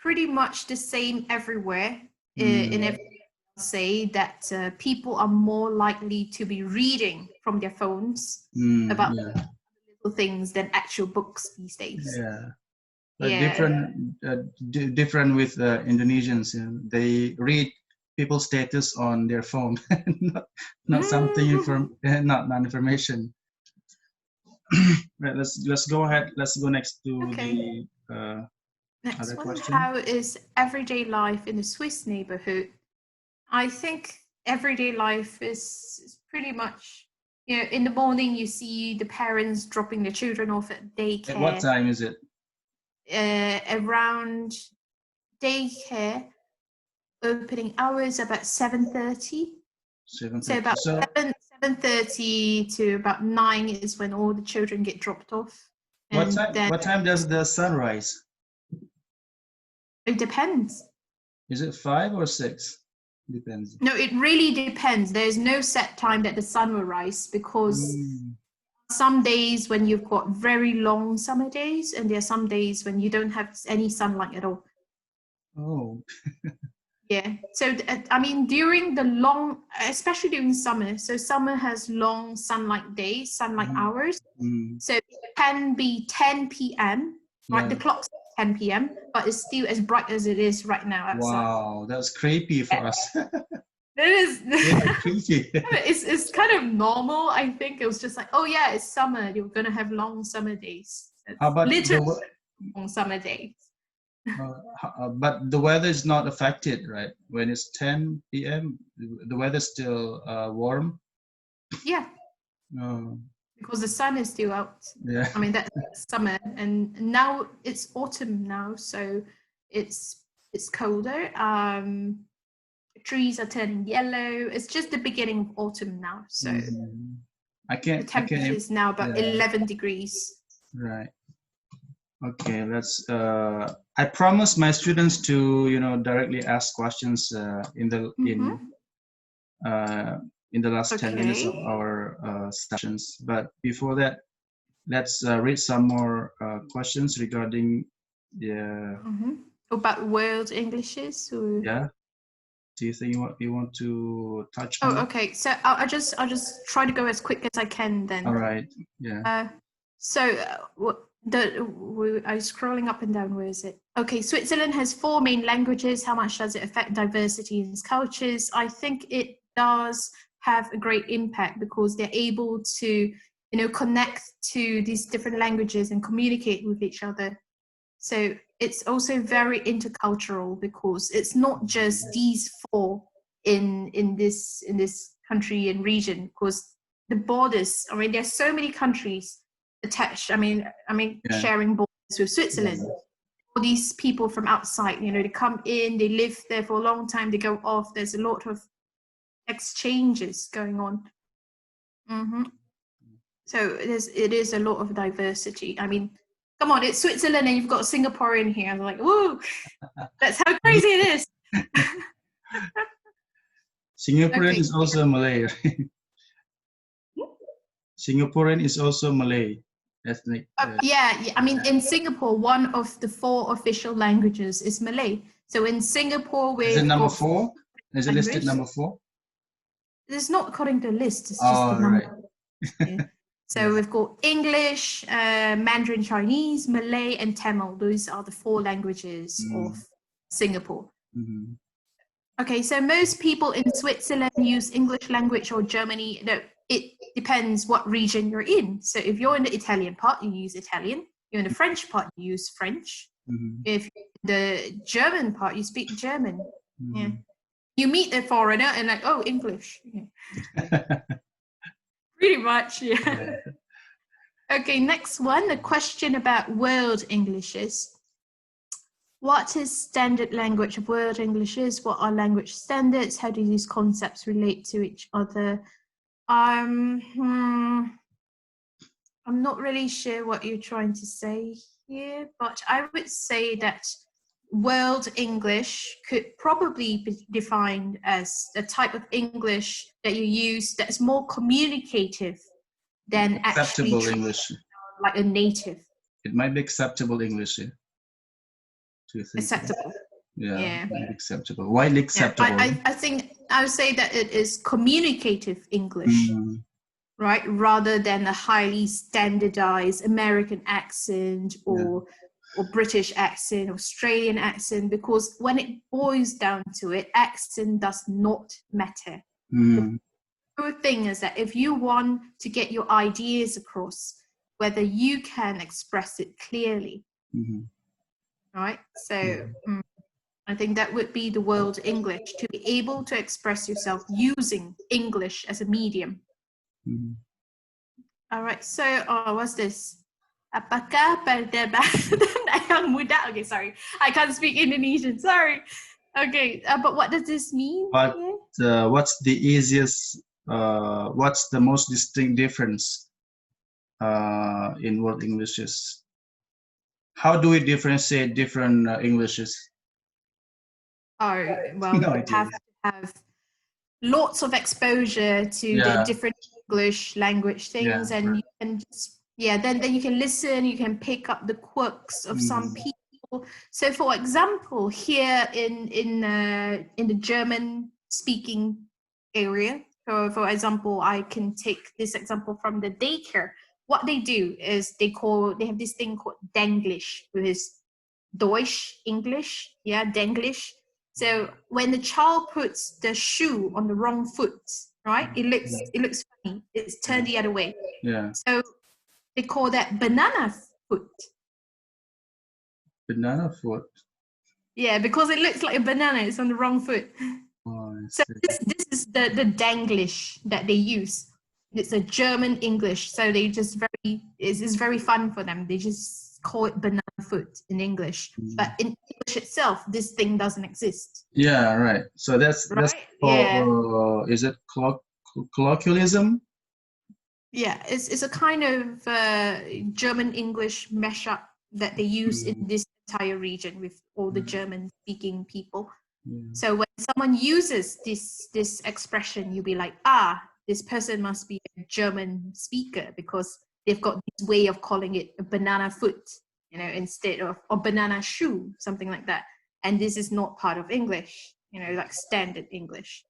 pretty much the same everywhere. In every say that people are more likely to be reading from their phones about little things than actual books these days. Yeah. But different with Indonesians. They read people's status on their phone, not something not information. Right. Let's go ahead. Let's go next to the next other one. question. How is everyday life in the Swiss neighborhood? I think everyday life is pretty much, in the morning you see the parents dropping their children off at daycare. At what time is it? Around daycare opening hours about 7:30. So about 7:30 to about 9 is when all the children get dropped off. What time does the sun rise? It depends. Is it 5 or 6? Depends. No, it really depends. There's no set time that the sun will rise, because some days when you've got very long summer days, and there are some days when you don't have any sunlight at all. Oh. Yeah. So, I mean, especially during summer, so summer has long sunlight days, sunlight hours. So it can be 10 p.m., right? The clock's 10 p.m., but it's still as bright as it is right now outside. Wow, that's creepy for us. It is. Yeah, creepy. It's kind of normal. I think it was just like, oh yeah, it's summer. You're gonna have long summer days. How about literally long summer days? But the weather is not affected, right? When it's 10 p.m., the weather's still warm. Yeah. Because the sun is still out. Yeah. I mean, that's summer, and now it's autumn now, so it's colder. Trees are turning yellow. It's just the beginning of autumn now, so the temperature is now about 11 degrees. Right. Okay, let's. I promise my students to, directly ask questions in the last 10 minutes of Okay. our sessions. But before that, let's read some more questions regarding the. About world Englishes or? Yeah. Do you think you want to touch on Oh, that? okay. So I'll just try to go as quick as I can then. All right. Yeah. I'm scrolling up and down. Where is it? Okay, Switzerland has 4 main languages. How much does it affect diversity in cultures? I think it does have a great impact because they're able to, connect to these different languages and communicate with each other. So it's also very intercultural because it's not just these 4 in this country and region, because the borders, I mean, there's so many countries attached. I mean Yeah. sharing borders with Switzerland. All these people from outside, they come in, they live there for a long time, they go off. There's a lot of exchanges going on. So it is a lot of diversity. I mean, come on, it's Switzerland and you've got Singapore in here. I'm like, woo, that's how crazy it is. Singaporean Okay. is also Malay. Right? Singaporean is also Malay ethnic. Yeah. I mean, in Singapore, one of the 4 official languages is Malay. So in Singapore, Is it we've number got 4? Is it listed number 4? It's not according to the list. It's just the number. Right. Yeah. So Yeah. we've got English, Mandarin Chinese, Malay, and Tamil. Those are the 4 languages of Singapore. Okay, so most people in Switzerland use English language or Germany. No, it depends what region you're in. So if you're in the Italian part, you use Italian. You're in the French part, you use French. If you're in the German part, you speak German. Yeah. You meet a foreigner and like, oh, English. Yeah. Pretty much, yeah. Okay, next one, a question about world Englishes. What is standard language of world Englishes? What are language standards? How do these concepts relate to each other? I'm not really sure what you're trying to say here, but I would say that World English could probably be defined as the type of English that you use that's more communicative than acceptable actually English. Like a native. It might be acceptable English. Yeah. Do you think? Acceptable. Yeah. Acceptable. Widely acceptable. Yeah, I think I would say that it is communicative English. Right, rather than a highly standardized American accent or British accent, Australian accent, because when it boils down to it, accent does not matter. The true thing is that if you want to get your ideas across, whether you can express it clearly, right? So I think that would be the world English, to be able to express yourself using English as a medium. All right, so what's this? Apakah perdebatan yang mudah? Okay, sorry, I can't speak Indonesian. Sorry. Okay, but what does this mean? What's the easiest? What's the most distinct difference in world Englishes? How do we differentiate different Englishes? Oh, well, you have to have lots of exposure to the different English language things, and you can just, then you can listen, you can pick up the quirks of some people. So for example, here in the German speaking area, for example, I can take this example from the daycare. What they do is they have this thing called Denglish, which is Deutsch English, Denglish. So when the child puts the shoe on the wrong foot, right, it looks funny. It's turned the other way. Yeah. So they call that banana foot. Banana foot. Yeah, because it looks like a banana. It's on the wrong foot. So this is the Denglish that they use. It's a German English. So they just it's very fun for them. They just call it banana foot in English. But in English itself, this thing doesn't exist. Yeah, right. So that's called, is it colloquialism? Yeah, it's a kind of German English mashup that they use in this entire region with all the German-speaking people. So when someone uses this expression, you'll be like, this person must be a German speaker because they've got this way of calling it a banana foot, instead of or banana shoe, something like that. And this is not part of English, like standard English.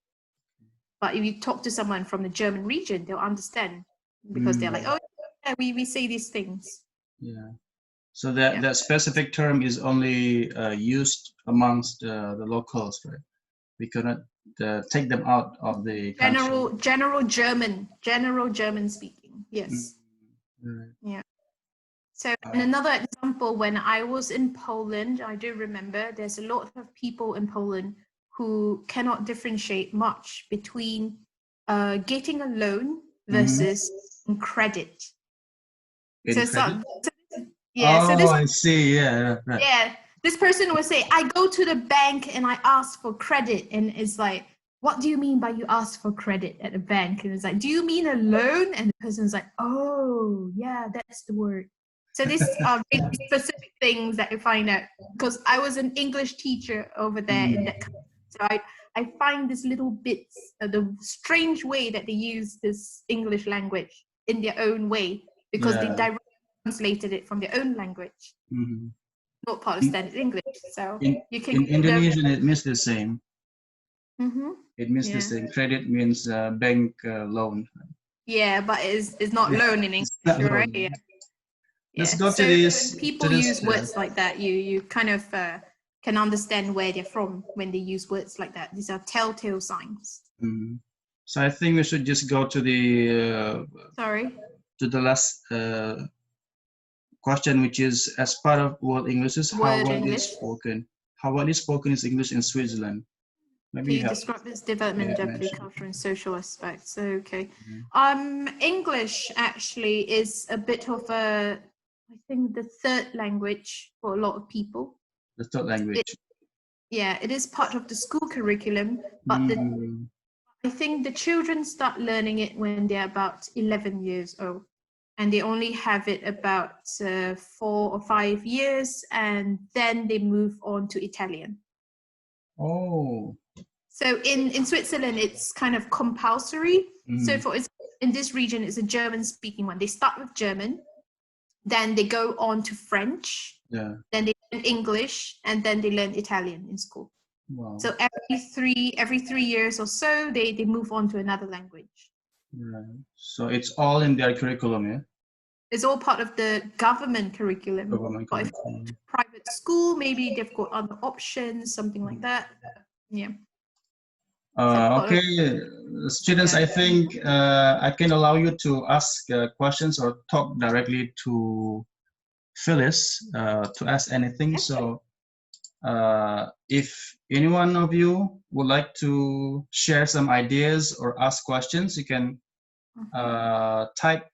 But if you talk to someone from the German region, they'll understand because they're like, oh, yeah, we say these things. Yeah. So that specific term is only used amongst the locals, right? We cannot take them out of the country. General German speaking. Yes. Yeah. So and another example, when I was in Poland, I do remember there's a lot of people in Poland who cannot differentiate much between getting a loan versus credit. I see. Yeah, right. Yeah, this person will say, I go to the bank and I ask for credit, and it's like, what do you mean by you ask for credit at a bank? And it's like, do you mean a loan? And the person's like, oh yeah, that's the word. So these are really specific things that I find out because I was an English teacher over there in that country. So I find these little bits of the strange way that they use this English language in their own way because they directly translated it from their own language, not part of standard English. So you can in Indonesian it means the same. It means the same. Credit means bank loan. Yeah, but it's not loan in English, right? Yeah. Let's go to this. When people use words like that, you kind of can understand where they're from when they use words like that. These are telltale signs. So I think we should just go to the to the last question, which is as part of World English is how well is spoken. How well is spoken is English in Switzerland? Maybe you describe its development, Japanese culture, and social aspects. Okay. English actually is a bit of I think the third language for a lot of people. The third language. It is part of the school curriculum, but I think the children start learning it when they're about 11 years old, and they only have it about 4 or 5 years, and then they move on to Italian. Oh. So in Switzerland, it's kind of compulsory. So in this region, it's a German-speaking one. They start with German, then they go on to French, then they learn English, and then they learn Italian in school. Wow. So every 3 years or so, they move on to another language. Right. So it's all in their curriculum, yeah? It's all part of the government curriculum. But if it's a private school, maybe they've got other options, something like that. Yeah. Okay, students, I think I can allow you to ask questions or talk directly to Phylis to ask anything. So if any one of you would like to share some ideas or ask questions, you can type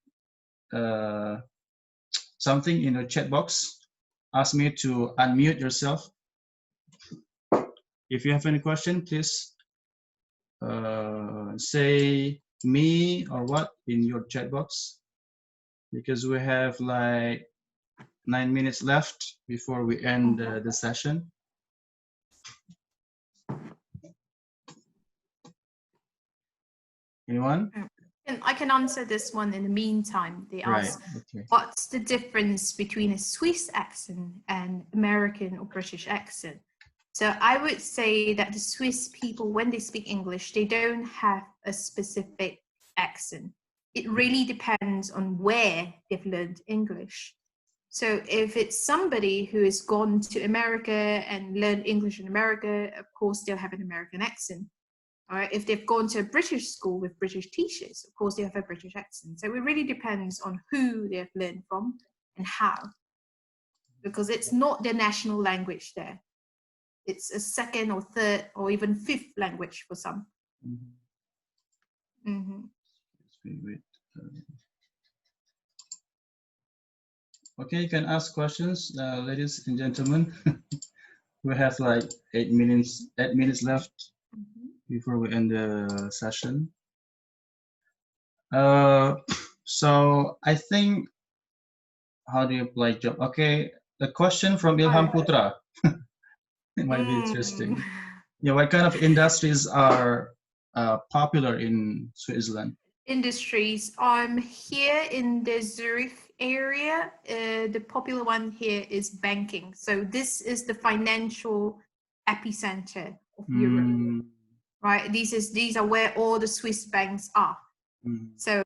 something in the chat box. Ask me to unmute yourself. If you have any question, please say me or what in your chat box, because we have like 9 minutes left before we end the session. Anyone? I can answer this one in the meantime. They ask, what's the difference between a Swiss accent and American or British accent? So I would say that the Swiss people, when they speak English, they don't have a specific accent. It really depends on where they've learned English. So if it's somebody who has gone to America and learned English in America, of course they'll have an American accent. All right. If they've gone to a British school with British teachers, of course they have a British accent. So it really depends on who they've learned from and how, because it's not their national language there. It's a second or third or even fifth language for some. Okay, you can ask questions, ladies and gentlemen. We have like 8 minutes left before we end the session. So I think, how do you apply job? Okay, a question from Ilham Putra. It might be interesting. Yeah, what kind of industries are popular in Switzerland? Industries. Here in the Zurich area, the popular one here is banking. So this is the financial epicenter of Europe, right? These are where all the Swiss banks are. So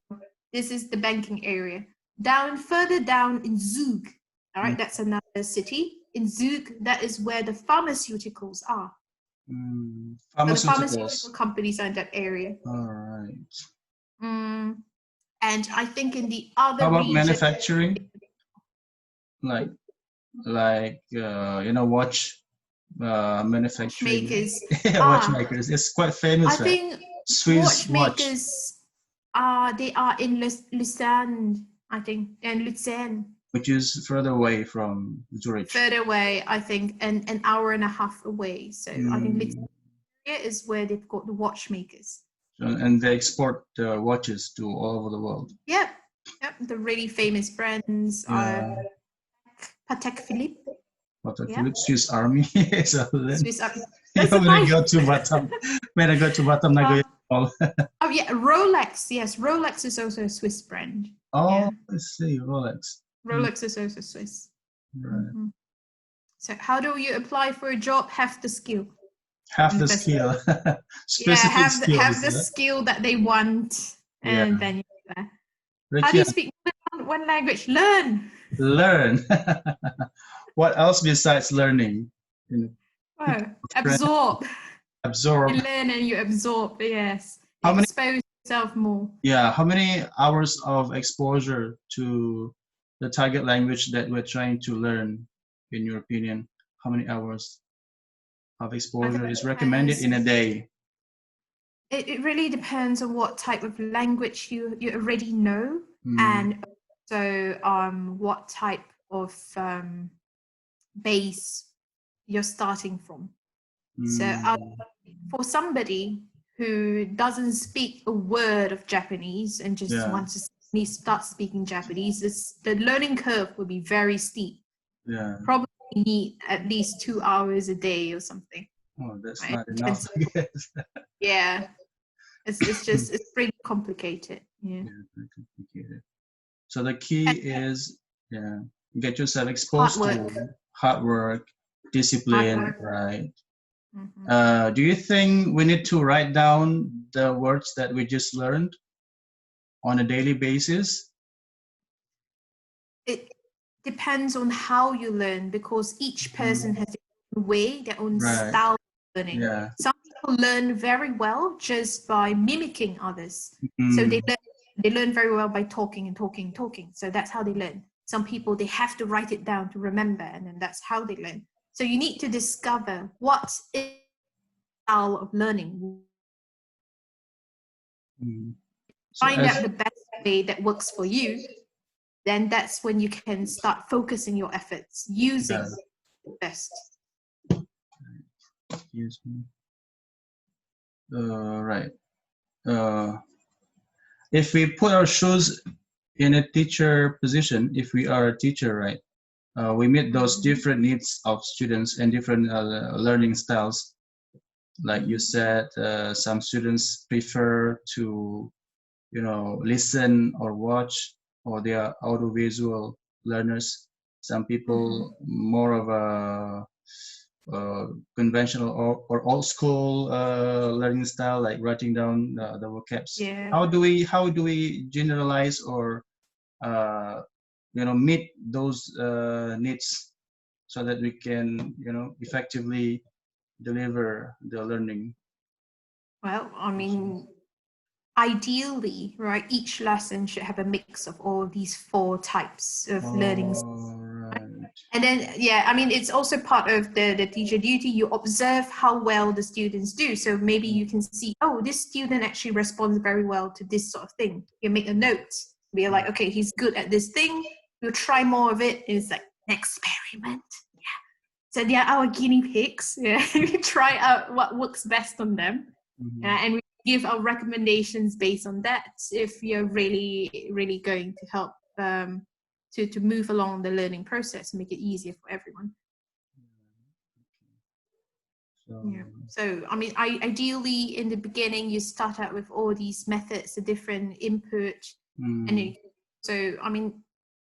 this is the banking area. Further down in Zug, all right, that's another city. In Zug, that is where the pharmaceuticals are. So the pharmaceutical companies are in that area. All right. And I think in the other How about region, manufacturing? Like watch manufacturing. Watchmakers. Watchmakers. It's quite famous. I think Swiss watchmakers they are in Lucerne, I think, and Lucerne. Which is further away from Zurich. Further away, I think, an hour and a half away. So I think Lucerne is where they've got the watchmakers. And they export watches to all over the world. Yep. The really famous brands are Patek Philippe. Patek Philippe, Swiss Army. Swiss Army. When I go to Batam, I go oh yeah, Rolex. Yes, Rolex is also a Swiss brand. Oh, I see, Rolex. Rolex is also Swiss. Right. So how do you apply for a job? Have the skill. Have the skill. Specific skill. Have the skill that they want, and then you're there. How do you speak one language? Learn. What else besides learning? Absorb. You learn and you absorb. Yes. Expose yourself more. Yeah. How many hours of exposure to the target language that we're trying to learn, in your opinion? How many hours of exposure is recommended in a day? It really depends on what type of language you already know, and also what type of base you're starting from. So for somebody who doesn't speak a word of Japanese and just wants to start speaking Japanese, the learning curve will be very steep. Yeah. Probably need at least 2 hours a day or something. Oh, that's not enough, I guess. Yeah. It's pretty complicated. Yeah. Very complicated. So the key is get yourself exposed to hard work, discipline, right? Do you think we need to write down the words that we just learned on a daily basis? It depends on how you learn, because each person has their own way, their own style of learning. Yeah. Some people learn very well just by mimicking others. So they learn very well by talking and talking and talking. So that's how they learn. Some people, they have to write it down to remember, and then that's how they learn. So you need to discover what is style of learning. Find out the best way that works for you. Then that's when you can start focusing your efforts using the best. Excuse me. Right. If we put our shoes in a teacher position, if we are a teacher, right, we meet those different needs of students and different learning styles. Like you said, some students prefer to, listen or watch, or they are audiovisual learners. Some people more of a conventional or old school learning style, like writing down the vocabs. Yeah. How do we generalize or meet those needs so that we can effectively deliver the learning? Well, I mean, ideally, right, each lesson should have a mix of all of these 4 types of learning. Right. And then, I mean, it's also part of the teacher duty. You observe how well the students do. So maybe you can see, this student actually responds very well to this sort of thing. You make a note. Be like, okay, he's good at this thing. We'll try more of it. And it's like an experiment. Yeah. So they are our guinea pigs. Yeah. We try out what works best on them. And we give our recommendations based on that if you're really, really going to help to move along the learning process and make it easier for everyone. Yeah. So, I mean, ideally in the beginning, you start out with all these methods, the different input. And so, I mean,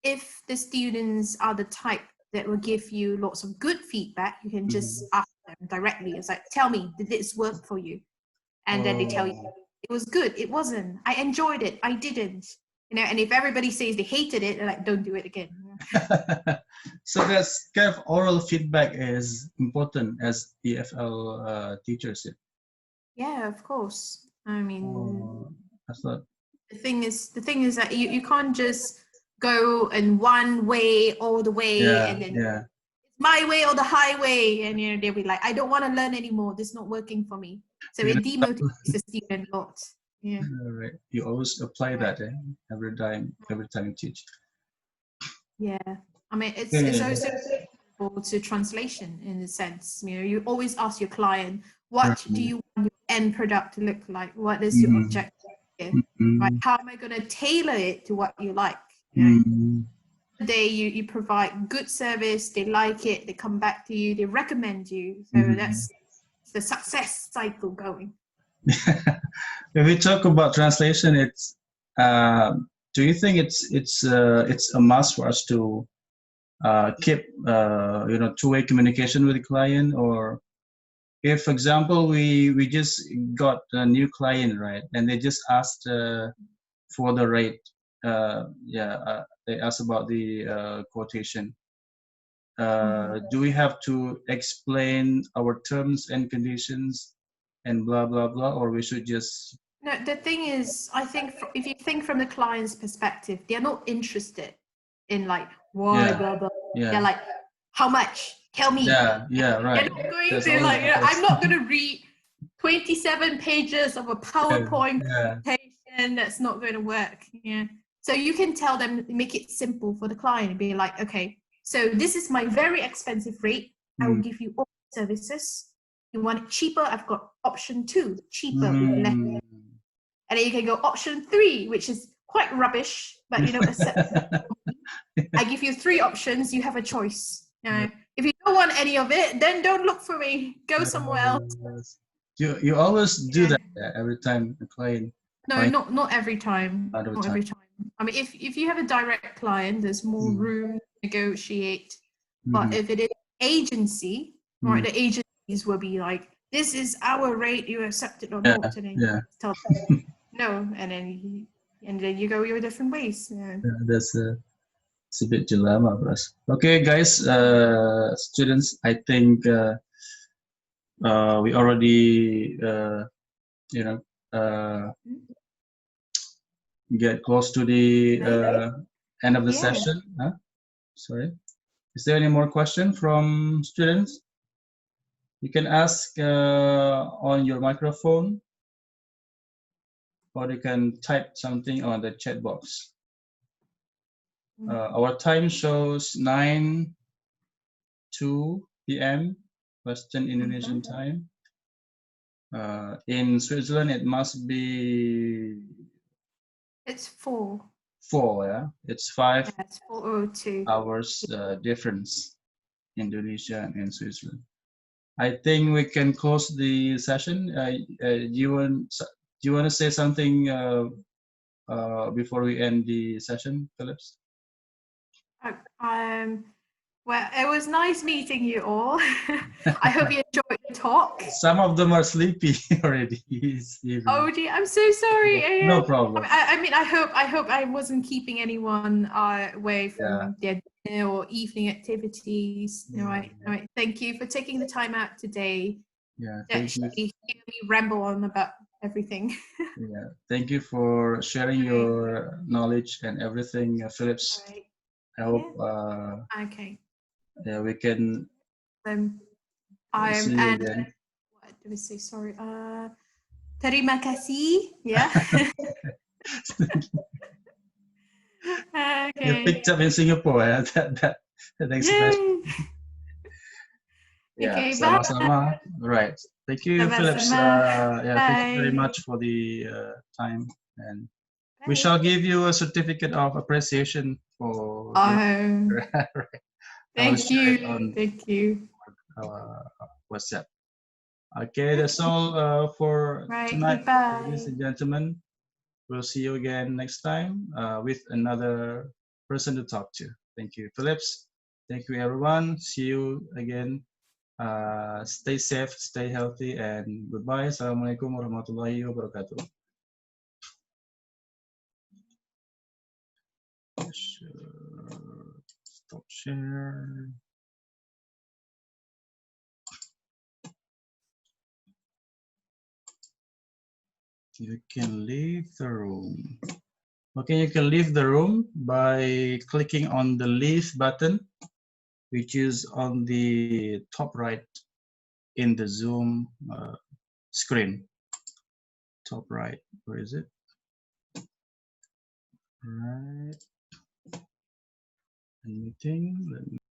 if the students are the type that will give you lots of good feedback, you can just ask them directly. It's like, tell me, did this work for you? And then they tell you, it was good, it wasn't, I enjoyed it, I didn't. You know, and if everybody says they hated it, they're like, don't do it again. So that's kind of oral feedback is important as EFL teachers. Yeah, of course. I mean, I thought the thing is that you can't just go in one way all the way and then it's my way or the highway, and you know they'll be like, I don't want to learn anymore, this is not working for me. So it demotivates the student a lot. Yeah. Right. You always apply that every time you teach. Yeah. I mean, it's also applicable to translation in a sense. You know, you always ask your client, what do you want your end product to look like? What is your objective here? Right? How am I going to tailor it to what you like? You know? They you provide good service, they like it, they come back to you, they recommend you. So that's the success cycle going. If we talk about translation, it's do you think it's a must for us to keep two-way communication with the client? Or if, for example, we just got a new client, right, and they just asked for the rate, they asked about the quotation. Do we have to explain our terms and conditions and blah blah blah, or we should just? No, the thing is, I think if you think from the client's perspective, they're not interested in like why blah blah. They're like, how much? Tell me. Right. They're not going to like, I'm not going to read 27 pages of a PowerPoint presentation. That's not going to work. Yeah. So you can tell them, make it simple for the client and be like, okay, so this is my very expensive rate. I will give you all services. You want it cheaper? I've got option 2, cheaper with less. And then you can go option 3, which is quite rubbish, but you know, acceptable. I give you 3 options. You have a choice. If you don't want any of it, then don't look for me. Go somewhere else. You always do that every time the client. No, not every time. Not every time. I mean, if you have a direct client, there's more room to negotiate. But if it is agency, right, the agencies will be like, this is our rate, you accept it or not. And then you tell them no, and then you go your different ways. That's it's a bit dilemma for us. Okay, guys, students, I think we already get close to the end of the session. Sorry, is there any more question from students? You can ask on your microphone, or you can type something on the chat box. Our time shows 9:02 p.m. Western Indonesian time. In Switzerland, it must be. It's 4. 4, yeah. It's 5 it's 4:02 hours difference, Indonesia and Switzerland. I think we can close the session. Do you want to say something before we end the session, Phillips? Well, it was nice meeting you all. I hope you enjoyed the talk. Some of them are sleepy already. Oh dear, I'm so sorry. No problem. I mean, I hope I wasn't keeping anyone away from their dinner or evening activities. All right. Thank you for taking the time out today. Thank you. Hear me ramble on about everything. Thank you for sharing your knowledge and everything, Phillips. I hope. We can. See you again. What do we say? Sorry. Terima kasih. Yeah. You picked up in Singapore, that expression. Sama-sama. Right. Thank you, Phillips. Thank you very much for the time, and we shall give you a certificate of appreciation for Right. Thank you. Thank you. WhatsApp. Okay, that's all for Right. tonight, Goodbye. ladies and gentlemen. We'll see you again next time with another person to talk to. Thank you, Phillips. Thank you, everyone. See you again. Stay safe, stay healthy, and goodbye. Assalamualaikum warahmatullahi wabarakatuh. Stop share. You can leave the room. Okay, you can leave the room by clicking on the leave button, which is on the top right in the Zoom screen. Top right, where is it? Right. Meeting.